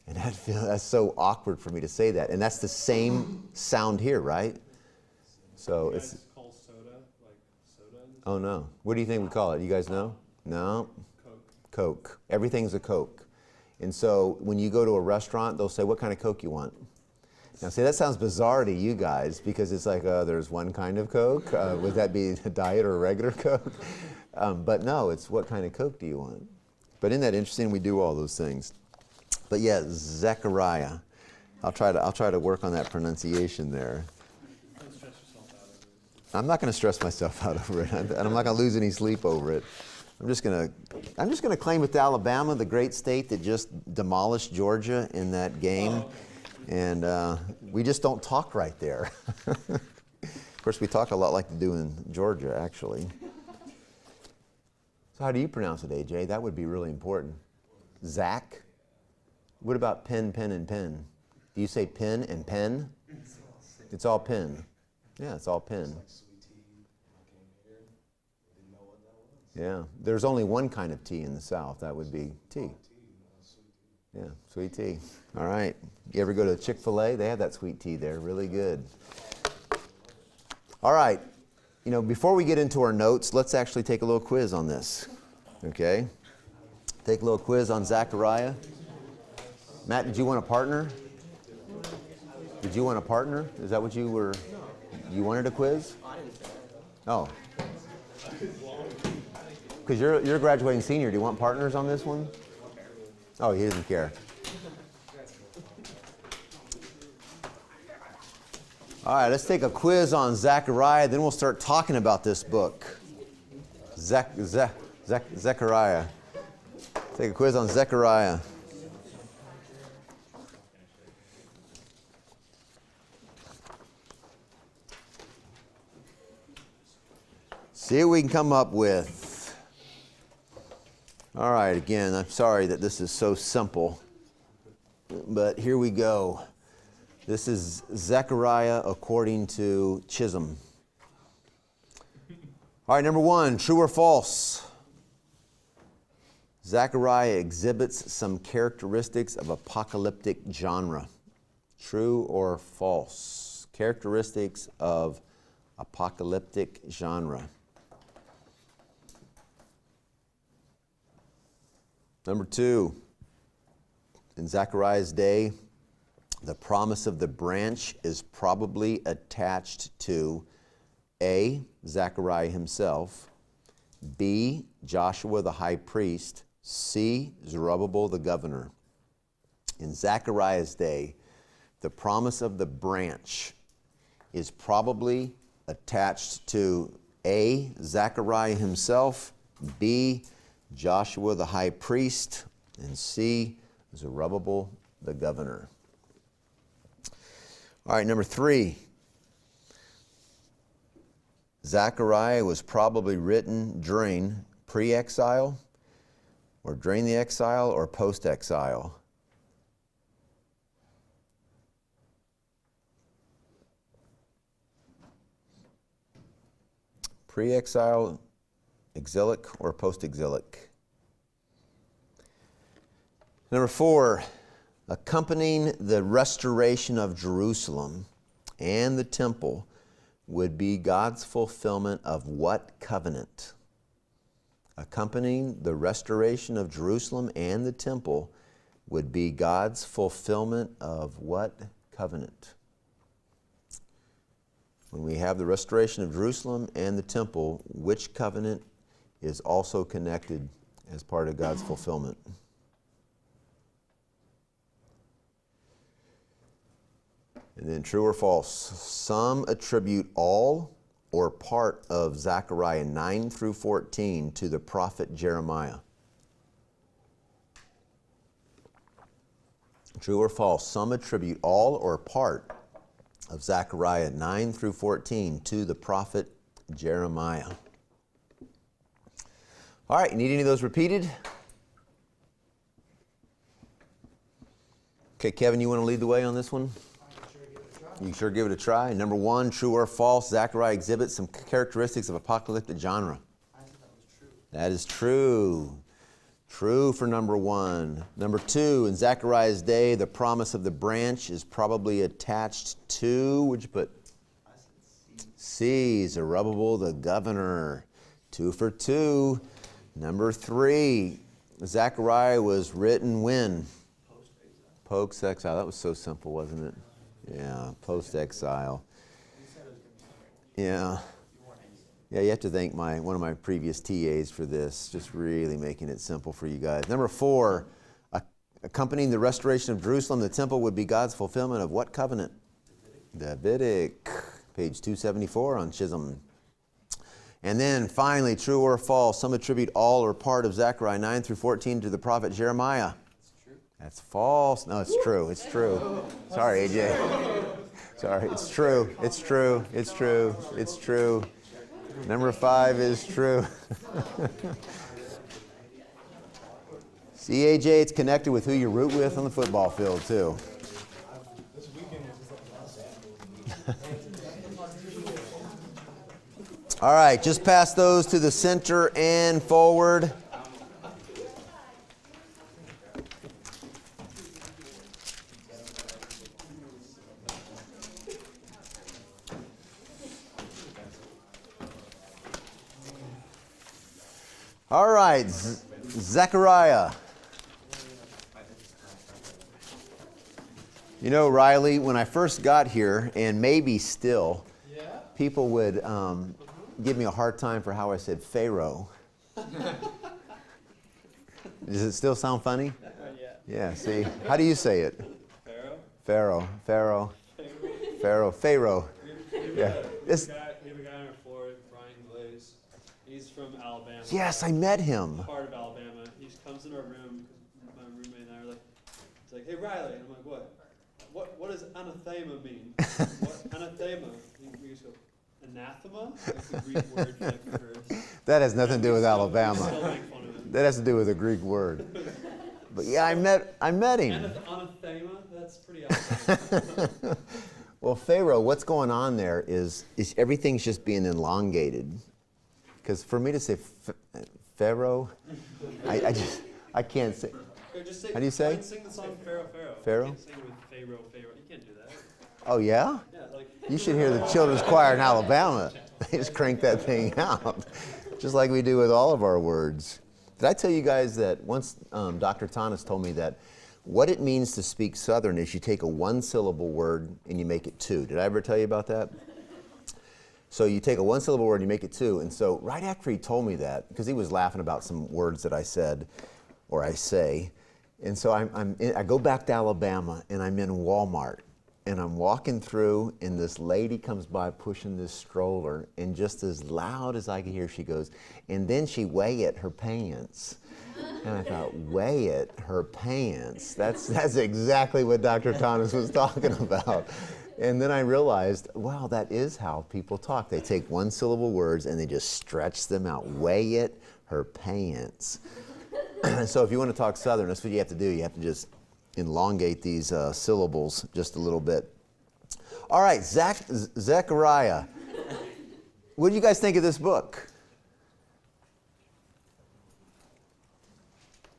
And that's so awkward for me to say that. And that's the same sound here, right? So You it's... guys call soda, like soda? Oh, no. What do you think we call it? You guys know? No? Coke. Coke. Everything's a Coke. And so when you go to a restaurant, they'll say, what kind of Coke you want? Now, see, that sounds bizarre to you guys because it's like, there's one kind of Coke. Would that be a diet or a regular Coke? But no, it's what kind of Coke do you want? But isn't that interesting? We do all those things. But yeah, Zechariah. I'll try to work on that pronunciation there. Don't stress yourself out over it. I'm not going to stress myself out over it, and I'm not going to lose any sleep over it. I'm just going to claim it to Alabama, the great state that just demolished Georgia in that game. Oh, okay. And we just don't talk right there. Of course, we talk a lot like they do in Georgia, actually. So how do you pronounce it, AJ? That would be really important. Zach? What about pen, pen, and pen? Do you say pen and pen? It's all pen. Yeah, it's all pen. Yeah, there's only one kind of tea in the South. That would be tea. Yeah, sweet tea. All right. You ever go to Chick-fil-A? They have that sweet tea there. Really good. All right. Before we get into our notes, let's actually take a little quiz on this. Okay? Take a little quiz on Zechariah. Matt, did you want a partner? Did you want a partner? Is that what you were... You wanted a quiz? Oh. Because you're a graduating senior. Do you want partners on this one? Oh, he doesn't care. All right, let's take a quiz on Zechariah, then we'll start talking about this book. Zechariah. Take a quiz on Zechariah. See what we can come up with. All right, again, I'm sorry that this is so simple, but here we go. This is Zechariah according to Chisholm. All right, number 1, true or false? Zechariah exhibits some characteristics of apocalyptic genre. True or false? Characteristics of apocalyptic genre. Number 2, in Zechariah's day, the promise of the branch is probably attached to A, Zechariah himself, B, Joshua the high priest, C, Zerubbabel the governor. In Zechariah's day, the promise of the branch is probably attached to A, Zechariah himself, B, Joshua the high priest, and C, Zerubbabel the governor. All right, number 3. Zechariah was probably written during pre-exile, or during the exile, or post-exile. Pre-exile, exilic, or post-exilic. Number 4, accompanying the restoration of Jerusalem and the temple would be God's fulfillment of what covenant? Accompanying the restoration of Jerusalem and the temple would be God's fulfillment of what covenant? When we have the restoration of Jerusalem and the temple, which covenant is also connected as part of God's fulfillment? And then true or false? Some attribute all or part of Zechariah 9 through 14 to the prophet Jeremiah. True or false? Some attribute all or part of Zechariah 9 through 14 to the prophet Jeremiah. All right, need any of those repeated? Okay, Kevin, you want to lead the way on this one? You sure give it a try. Number 1, true or false, Zechariah exhibits some characteristics of apocalyptic genre. I think that was true. That is true. True for number 1. Number 2, in Zechariah's day, the promise of the branch is probably attached to, what'd you put? I said C, Zerubbabel the governor. 2 for 2. Number 3, Zechariah was written when? post-exile. Post-exile. That was so simple, wasn't it? Yeah, post-exile. You said it was going to be very easy. Yeah. You weren't easy. Yeah, you have to thank one of my previous TAs for this, just really making it simple for you guys. Number 4, accompanying the restoration of Jerusalem, the temple would be God's fulfillment of what covenant? Davidic. Page 274 on Chisholm. And then finally, true or false, some attribute all or part of Zechariah 9 through 14 to the prophet Jeremiah. That's false. No, it's true. It's true. Sorry, AJ. Sorry, it's true. It's true. It's true. It's true. Number 5 is true. See, AJ, it's connected with who you root with on the football field, too. All right, just pass those to the center and forward. All right, Zechariah. You know, Riley, when I first got here, and maybe still, people would give me a hard time for how I said Pharaoh. Does it still sound funny? Yeah. Yeah, see? How do you say it? Pharaoh? Pharaoh, Pharaoh, Pharaoh, Pharaoh. Yeah. We have a guy on our floor, Brian Glaze. He's from Alabama. Yes, I met him. Part of Alabama. He just comes into our room because my roommate and I are like, it's like, hey Riley, and I'm like, what? What does anathema mean? What anathema? We just go, anathema? Like the Greek word for like curse. That has nothing to do with We Alabama. still make fun of him. That has to do with a Greek word. But yeah, I met him. Anathema? That's pretty awesome. Well, Pharaoh, what's going on there is everything's just being elongated. Because for me to say Pharaoh, I can't say. Just say, How do you say? Sing the song Pharaoh, Pharaoh. Pharaoh? You can't sing it with Pharaoh, Pharaoh. You can't do that. Oh yeah? Yeah, like. You should hear the children's choir in Alabama. They just crank that thing out, just like we do with all of our words. Did I tell you guys that once Dr. Tanis told me that what it means to speak Southern is you take a one-syllable word and you make it two. Did I ever tell you about that? So you take a one-syllable word and you make it two. And so right after he told me that, because he was laughing about some words that I said or I say, and so I go back to Alabama and I'm in Walmart. And I'm walking through, and this lady comes by pushing this stroller, and just as loud as I could hear, she goes, and then she weigh it her pants. And I thought, weigh it her pants. That's exactly what Dr. Thomas was talking about. And then I realized, wow, that is how people talk. They take one-syllable words and they just stretch them out. Weigh it her pants. So if you want to talk Southern, that's what you have to do. You have to just elongate these syllables just a little bit. All right, Zechariah. What do you guys think of this book?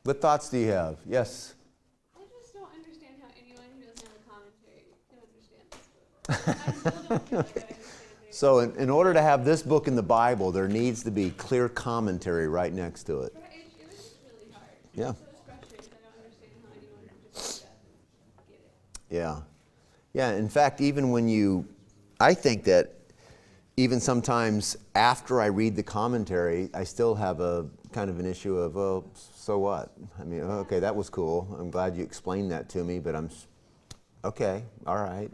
What thoughts do you have? Yes? I just don't understand how anyone who doesn't have a commentary can understand this book. I still don't feel like I understand it. So in order to have this book in the Bible, there needs to be clear commentary right next to it. But it was just really hard. Yeah. So it's frustrating. I don't understand how anyone can just read that and get it. Yeah. Yeah, in fact, even when I think that even sometimes after I read the commentary, I still have a kind of an issue of, well, so what? I mean, okay, that was cool. I'm glad you explained that to me, but okay, all right.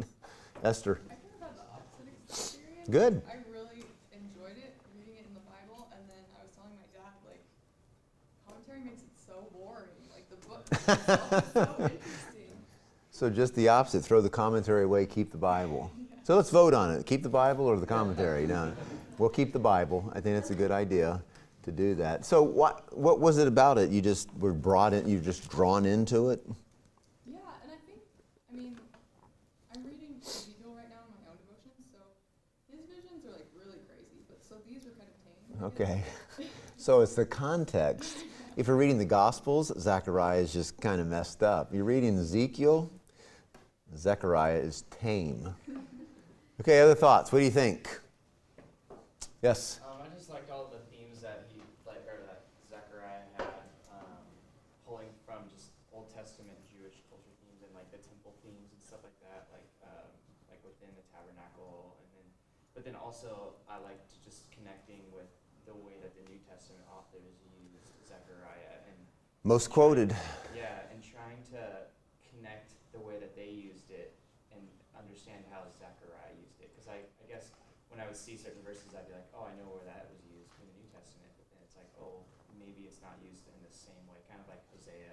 Esther. I kind of had the opposite experience. Good. I really enjoyed it, reading it in the Bible, and then I was telling my dad, like, commentary makes it so boring. Like, the book itself is so interesting. So just the opposite, throw the commentary away, keep the Bible. So let's vote on it. Keep the Bible or the commentary? No, we'll keep the Bible. I think that's a good idea to do that. So what was it about it? You just were brought in, you just drawn into it? Yeah, and I think, I mean, I'm reading Ezekiel right now in my own devotions, so his visions are, like, really crazy, but so these were kind of tame. Okay. So it's the context. If you're reading the Gospels, Zechariah is just kind of messed up. You're reading Ezekiel, Zechariah is tame. Okay, other thoughts? What do you think? Yes? I just liked all the themes that that Zechariah had, pulling from just Old Testament Jewish culture themes and like the temple themes and stuff like that, like within the tabernacle, but then also I liked just connecting with the way that the New Testament authors used Zechariah and Most quoted. yeah, and trying to connect the way that they used it and understand how Zechariah used it. Because I guess when I would see certain verses, I'd be like, oh, I know where that was used in the New Testament. But then it's like, oh, maybe it's not used in the same way. Kind of like Hosea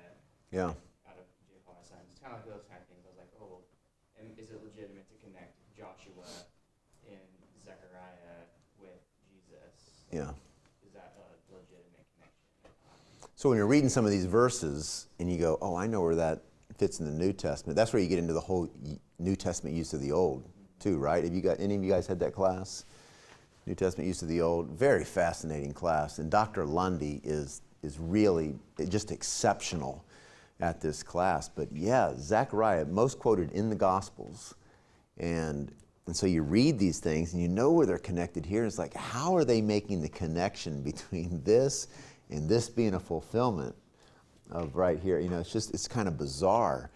Yeah. out of Jehovah's Sons. It's kind of like those kind of things. I was like, oh, and is it legitimate to connect Joshua and Zechariah with Jesus? Yeah. Is that a legitimate connection? So when you're reading some of these verses and you go, oh, I know where that fits in the New Testament, that's where you get into the whole New Testament use of the Old too, right? Have you got any of you guys had that class? New Testament use of the Old, very fascinating class. And Dr. Lundy is really just exceptional at this class. But yeah, Zechariah, most quoted in the Gospels. And so you read these things and you know where they're connected here. It's like, how are they making the connection between this and this being a fulfillment of right here? You know, it's kind of bizarre.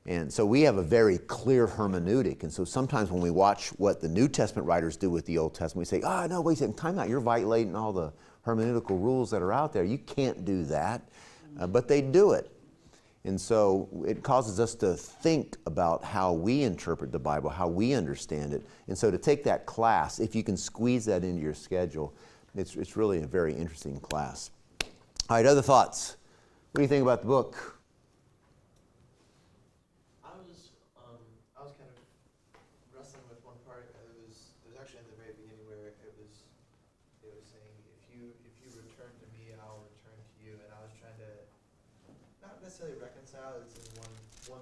And so we have a very clear hermeneutic. And so sometimes when we watch what the New Testament writers do with the Old Testament, we say, oh, no, wait a second, time out. You're violating all the hermeneutical rules that are out there. You can't do that. But they do it. And so it causes us to think about how we interpret the Bible, how we understand it. And so to take that class, if you can squeeze that into your schedule, it's really a very interesting class. All right, other thoughts? What do you think about the book? I was kind of wrestling with one part. It was actually at the very beginning where it was saying, if you return to me, I'll return to you. And I was trying to not necessarily reconcile. It's in 1:3.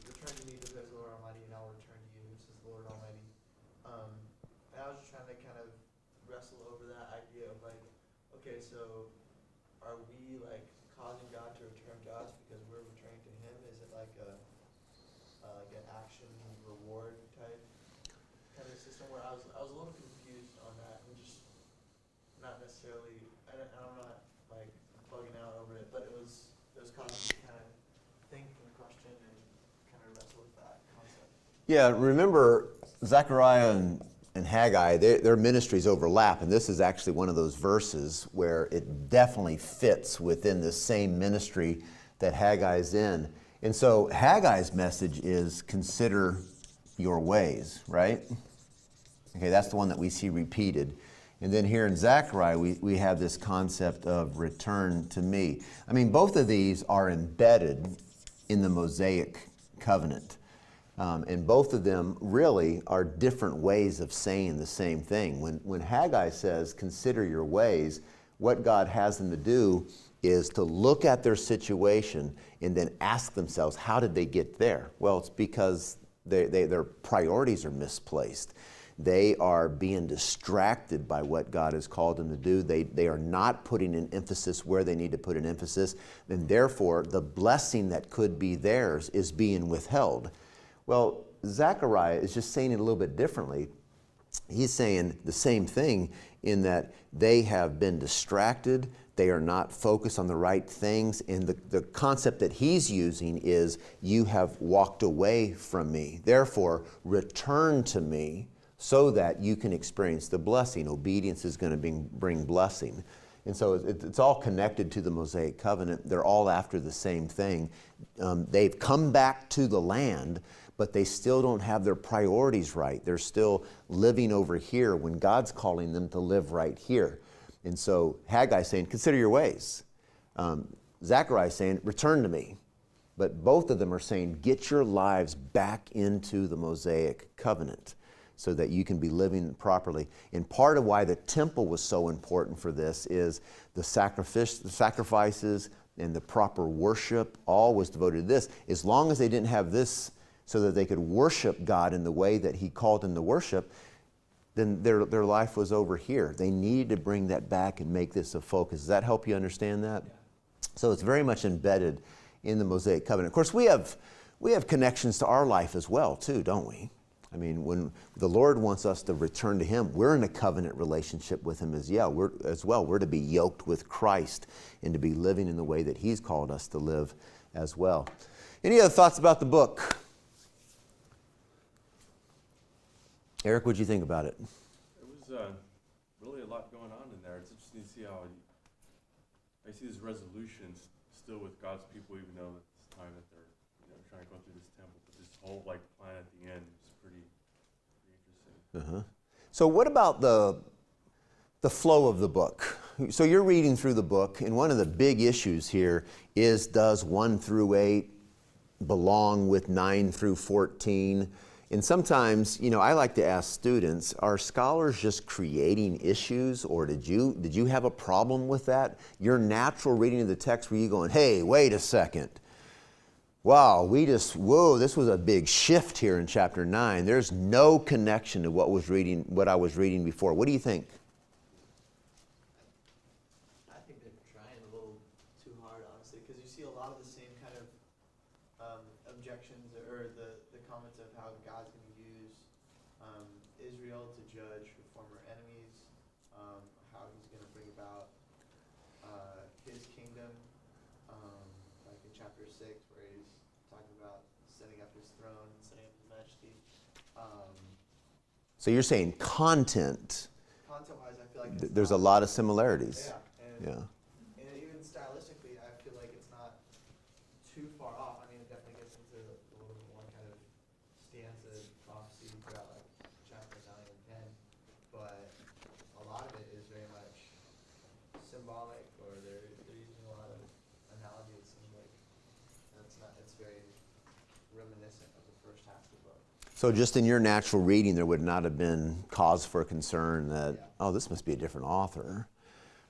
Return to me, declares the Lord Almighty, and I'll return to you, says the Lord Almighty. And I was just trying to kind of wrestle over that idea of like, okay, so are we like causing God to return to us because we're returning to Him? Is it like like an action reward type kind of system where I was a little confused on that and just not necessarily I'm not like bugging out over it, but it was causing me to kind of think and question and kind of wrestle with that concept. Yeah, remember Zechariah and Haggai, their ministries overlap, and this is actually one of those verses where it definitely fits within the same ministry that Haggai's in. And so Haggai's message is consider your ways, right? Okay, that's the one that we see repeated. And then here in Zechariah, we have this concept of return to me. I mean, both of these are embedded in the Mosaic covenant. And both of them really are different ways of saying the same thing. When Haggai says, consider your ways, what God has them to do is to look at their situation and then ask themselves, how did they get there? Well, it's because their priorities are misplaced. They are being distracted by what God has called them to do. They are not putting an emphasis where they need to put an emphasis, and therefore the blessing that could be theirs is being withheld. Well, Zechariah is just saying it a little bit differently. He's saying the same thing in that they have been distracted, they are not focused on the right things, and the concept that he's using is, you have walked away from me. Therefore, return to me so that you can experience the blessing. Obedience is going to bring blessing. And so it's all connected to the Mosaic covenant. They're all after the same thing. They've come back to the land, but they still don't have their priorities right. They're still living over here when God's calling them to live right here. And so Haggai's saying, consider your ways. Zechariah's saying, return to me. But both of them are saying, get your lives back into the Mosaic covenant so that you can be living properly. And part of why the temple was so important for this is the sacrifices and the proper worship, all was devoted to this. As long as they didn't have this so that they could worship God in the way that He called them to worship, then their life was over here. They needed to bring that back and make this a focus. Does that help you understand that? Yeah. So it's very much embedded in the Mosaic covenant. Of course, we have connections to our life as well, too, don't we? I mean, when the Lord wants us to return to Him, we're in a covenant relationship with Him as well. We're to be yoked with Christ and to be living in the way that He's called us to live as well. Any other thoughts about the book? Eric, what did you think about it? It was really a lot going on in there. It's interesting to see how I see this resolution still with God's people, even though at this time that they're trying to go through this temple. But this whole plan at the end is pretty interesting. So what about the flow of the book? So you're reading through the book, and one of the big issues here is, does 1 through 8 belong with 9 through 14? And sometimes, I like to ask students, are scholars just creating issues, or did you have a problem with that? Your natural reading of the text, were you going, hey, wait a second. Wow, this was a big shift here in chapter 9. There's no connection to what I was reading before. What do you think? I think they're trying a little too hard, honestly, because you see a lot of the same kind of objections or the comments of how God's going to use Israel to judge her former enemies, how He's going to bring about His kingdom, like in chapter 6, where He's talking about setting up his throne, and setting up his majesty. So you're saying content, Content-wise, I feel like it's there's a not- lot of similarities. Yeah, Yeah. and even stylistically, I feel like it's not too far off. I mean, it definitely gets into a little bit more kind of stanza prophecy throughout like chapter 9 and 10, but a lot of it is very much symbolic, or they're using a lot of analogy. It seems like it's very reminiscent of the first half of the book. So just in your natural reading, there would not have been cause for concern that, Yeah. oh, this must be a different author.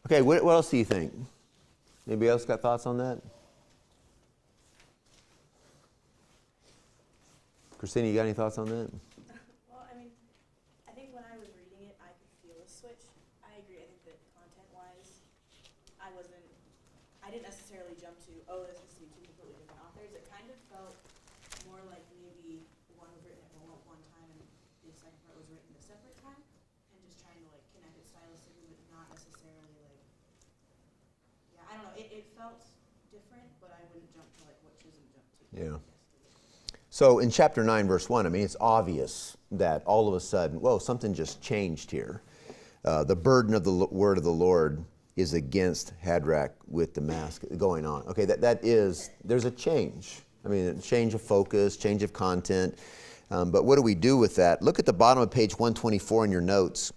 Okay, what else do you think? Anybody else got thoughts on that? Christina, you got any thoughts on that? Well, I mean, I think when I was reading it, I could feel a switch. I agree. I think that content-wise, I didn't necessarily jump to, oh, this is two completely different authors. It kind of felt more like maybe one was written at one time and the second part was written at a separate time, and just trying to like connect it stylistically, but not necessarily like, yeah, I don't know. It felt different, but I wouldn't jump to like what Chisholm jumped to. Yeah. So in chapter 9, verse 1, I mean, it's obvious that all of a sudden, whoa, something just changed here. The burden of the word of the Lord is against Hadrach with the mask going on. Okay, there's a change. I mean, a change of focus, change of content. But what do we do with that? Look at the bottom of page 124 in your notes.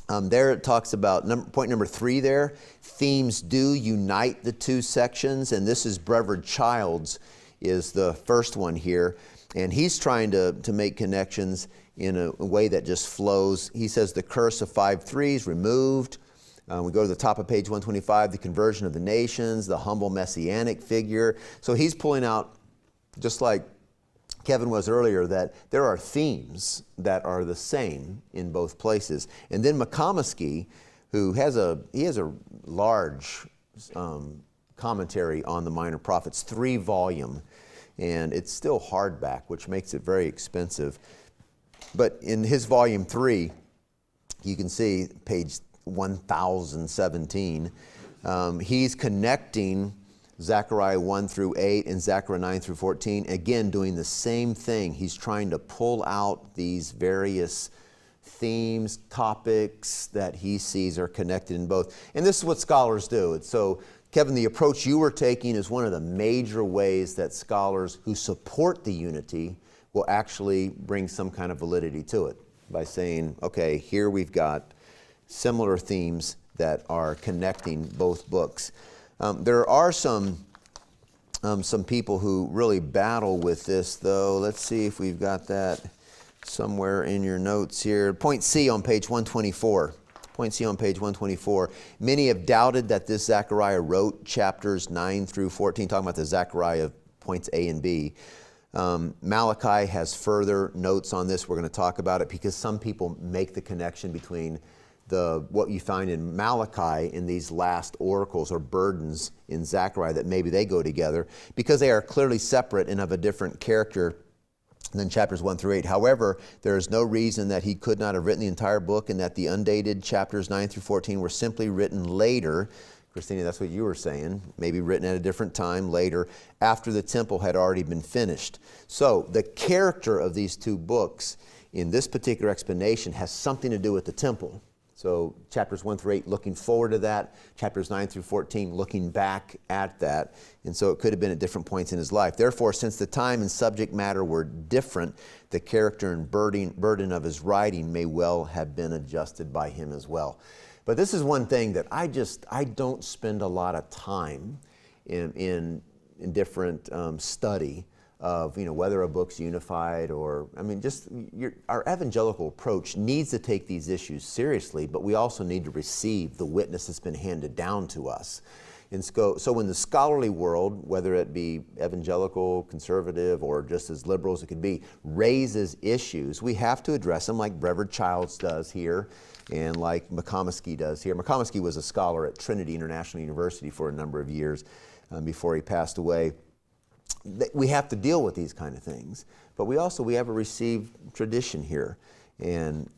There it talks about point number 3 there. Themes do unite the two sections, and this is Brevard Childs is the first one here. And he's trying to make connections in a way that just flows. He says the curse of 5:3 is removed. We go to the top of page 125, the conversion of the nations, the humble messianic figure. So he's pulling out, just like Kevin was earlier, that there are themes that are the same in both places. And then McComiskey, who has a large commentary on the Minor Prophets, 3-volume, and it's still hardback, which makes it very expensive. But in his volume 3, you can see page 1017, he's connecting Zechariah 1 through 8 and Zechariah 9 through 14, again doing the same thing. He's trying to pull out these various themes, topics that he sees are connected in both. And this is what scholars do. So, Kevin, the approach you were taking is one of the major ways that scholars who support the unity will actually bring some kind of validity to it by saying, okay, here we've got similar themes that are connecting both books. There are some people who really battle with this, though. Let's see if we've got that somewhere in your notes here. Point C on page 124. Point C on page 124. Many have doubted that this Zechariah wrote chapters 9 through 14, talking about the Zechariah points A and B. Malachi has further notes on this. We're going to talk about it because some people make the connection between what you find in Malachi in these last oracles or burdens in Zechariah, that maybe they go together because they are clearly separate and of a different character than chapters 1 through 8. However, there is no reason that he could not have written the entire book and that the undated chapters 9 through 14 were simply written later. Christina, that's what you were saying. Maybe written at a different time later after the temple had already been finished. So the character of these two books in this particular explanation has something to do with the temple. So chapters 1 through 8 looking forward to that, chapters 9 through 14 looking back at that. And so it could have been at different points in his life. Therefore, since the time and subject matter were different, the character and burden of his writing may well have been adjusted by him as well. But this is one thing that I don't spend a lot of time in different study of, whether a book's unified or, our evangelical approach needs to take these issues seriously, but we also need to receive the witness that's been handed down to us. And so in the scholarly world, whether it be evangelical, conservative, or just as liberal as it could be, raises issues, we have to address them like Brevard Childs does here and like McComiskey does here. McComiskey was a scholar at Trinity International University for a number of years before he passed away. We have to deal with these kind of things, but we have a received tradition here, and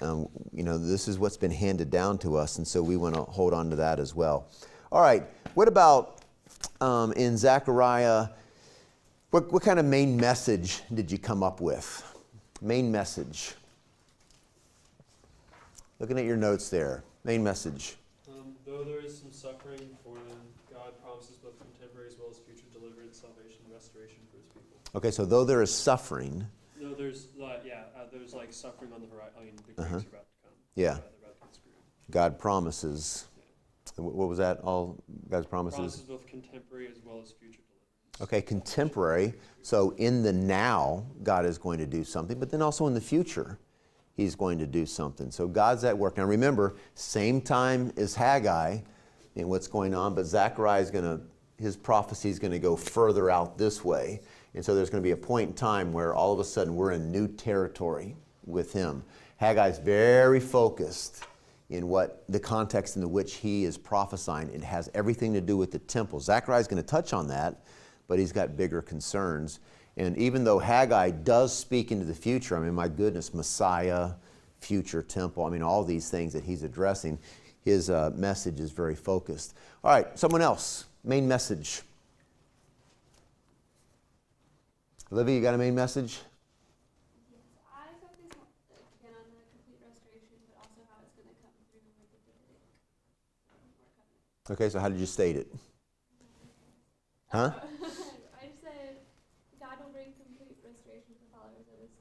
this is what's been handed down to us, and so we want to hold on to that as well. All right, what about in Zechariah? What kind of main message did you come up with? Main message. Looking at your notes there. Main message. Though there is some suffering for them, God promises both contemporary as well as future deliverance, salvation, and restoration for his people. Okay, so though there is suffering. No, there's like suffering on the horizon. I mean, the Greeks are about to come. Yeah. They're about to get screwed. God promises. What was that? All God's promises? Promises both contemporary as well as future deliverance. Okay, contemporary. So in the now, God is going to do something, but then also in the future, he's going to do something. So God's at work. Now remember, same time as Haggai in what's going on, but Zechariah is his prophecy is going to go further out this way. And so there's going to be a point in time where all of a sudden we're in new territory with him. Haggai's very focused in what the context in which he is prophesying. It has everything to do with the temple. Zechariah is going to touch on that, but he's got bigger concerns. And even though Haggai does speak into the future, I mean, my goodness, Messiah, future temple, I mean, all these things that he's addressing, his message is very focused. All right, someone else, main message. Olivia, you got a main message? Yes, I focus again on the complete restoration, but also how it's going to come through with the Davidic covenant. Okay, so how did you state it? Huh? I said God will bring complete restoration for followers of his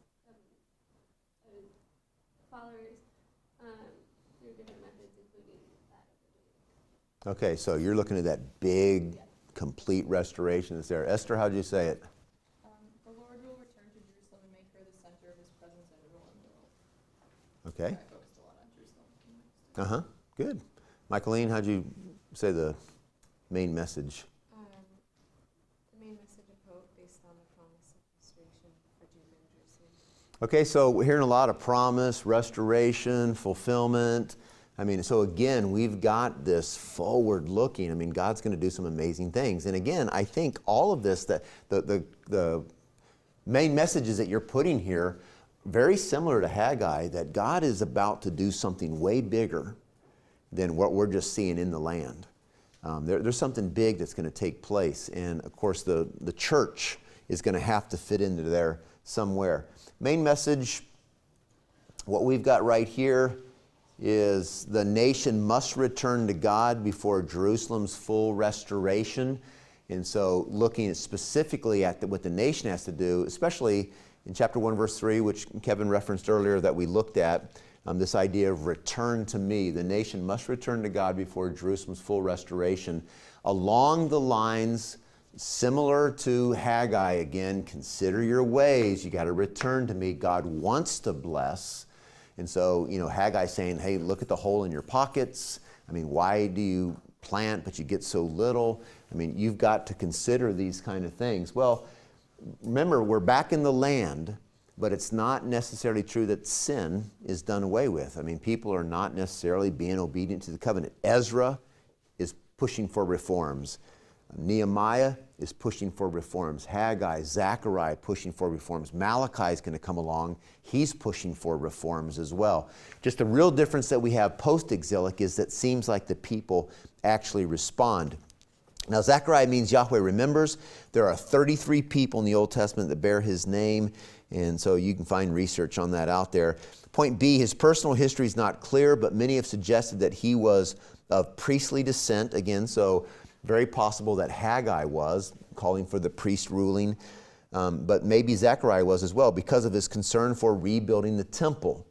through different methods, including that of the Davidic. Okay, so you're looking at that big, complete restoration that's there. Esther, how did you say it? The Lord will return to Jerusalem and make her the center of his presence and rule in the world. Okay. I focused a lot on Jerusalem. Uh-huh, good. Michaeline, how'd you say the main message? The main message of hope based on the promise of restoration for Judah and Jerusalem. Okay, so we're hearing a lot of promise, restoration, fulfillment. I mean, so again, we've got this forward looking. I mean, God's going to do some amazing things. And again, I think all of this, that the main messages that you're putting here, very similar to Haggai, that God is about to do something way bigger than what we're just seeing in the land. There's something big that's going to take place. And of course, the church is going to have to fit into there somewhere. Main message, what we've got right here is the nation must return to God before Jerusalem's full restoration. And so looking specifically at what the nation has to do, especially in chapter 1, verse 3, which Kevin referenced earlier that we looked at, this idea of return to me. The nation must return to God before Jerusalem's full restoration. Along the lines similar to Haggai again, consider your ways. You got to return to me. God wants to bless. And so, Haggai saying, hey, look at the hole in your pockets. I mean, why do you plant but you get so little? I mean, you've got to consider these kind of things. Well, remember, we're back in the land, but it's not necessarily true that sin is done away with. I mean, people are not necessarily being obedient to the covenant. Ezra is pushing for reforms. Nehemiah is pushing for reforms. Haggai, Zechariah pushing for reforms. Malachi is going to come along. He's pushing for reforms as well. Just the real difference that we have post-exilic is that it seems like the people actually respond. Now, Zechariah means Yahweh remembers. There are 33 people in the Old Testament that bear his name, and so you can find research on that out there. Point B, his personal history is not clear, but many have suggested that he was of priestly descent. Again, so very possible that Haggai was, calling for the priest ruling, but maybe Zechariah was as well because of his concern for rebuilding the temple.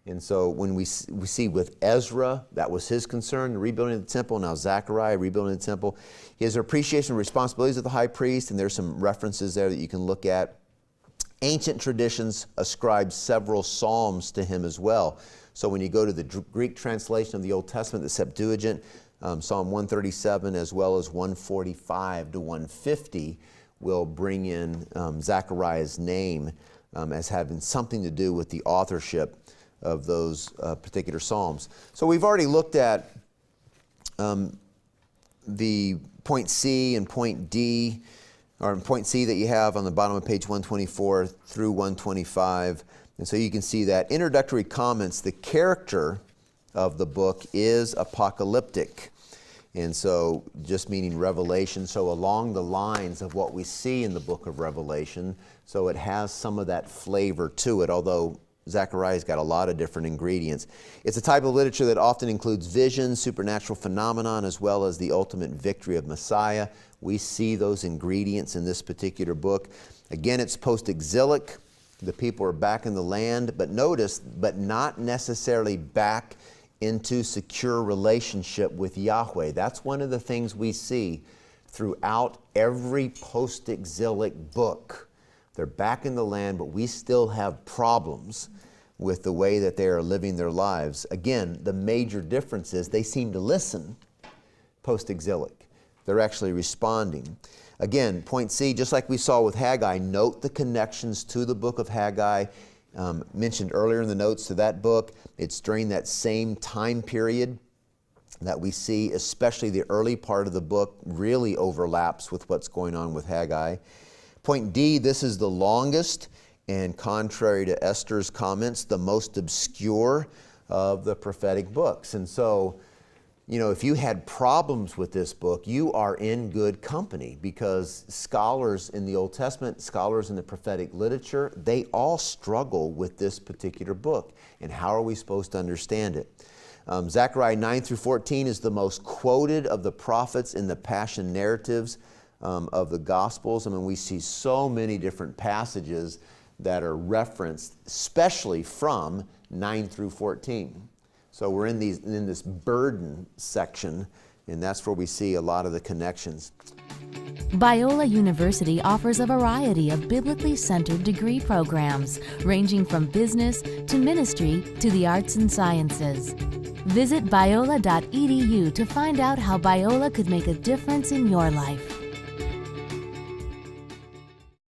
And so when we see with Ezra, that was his concern, the rebuilding of the temple. Now Zechariah, rebuilding the temple. His appreciation of responsibilities of the high priest, and there's some references there that you can look at. Ancient traditions ascribe several psalms to him as well. So when you go to the Greek translation of the Old Testament, the Septuagint, Psalm 137 as well as 145 to 150 will bring in Zechariah's name as having something to do with the authorship of those particular psalms. So we've already looked at the point C and point D, or point C that you have on the bottom of page 124 through 125. And so you can see that introductory comments, the character of the book is apocalyptic. And so, just meaning revelation, so along the lines of what we see in the book of Revelation, so it has some of that flavor to it, although Zechariah's got a lot of different ingredients. It's a type of literature that often includes visions, supernatural phenomenon, as well as the ultimate victory of Messiah. We see those ingredients in this particular book. Again, it's post-exilic. The people are back in the land, but notice, but not necessarily back into secure relationship with Yahweh. That's one of the things we see throughout every post-exilic book. They're back in the land, but we still have problems with the way that they are living their lives. Again, the major difference is they seem to listen post-exilic. They're actually responding. Again, point C, just like we saw with Haggai, note the connections to the book of Haggai. Mentioned earlier in the notes to that book, it's during that same time period that we see, especially the early part of the book, really overlaps with what's going on with Haggai. Point D, this is the longest, and contrary to Esther's comments, the most obscure of the prophetic books. And so, you know, if you had problems with this book, you are in good company, because scholars in the Old Testament, scholars in the prophetic literature, they all struggle with this particular book. And how are we supposed to understand it? Zechariah 9 through 14 is the most quoted of the prophets in the passion narratives of the Gospels. I mean, we see so many different passages that are referenced, especially from 9 through 14. So we're in this burden section, and that's where we see a lot of the connections. Biola University offers a variety of biblically centered degree programs, ranging from business to ministry to the arts and sciences. Visit biola.edu to find out how Biola could make a difference in your life.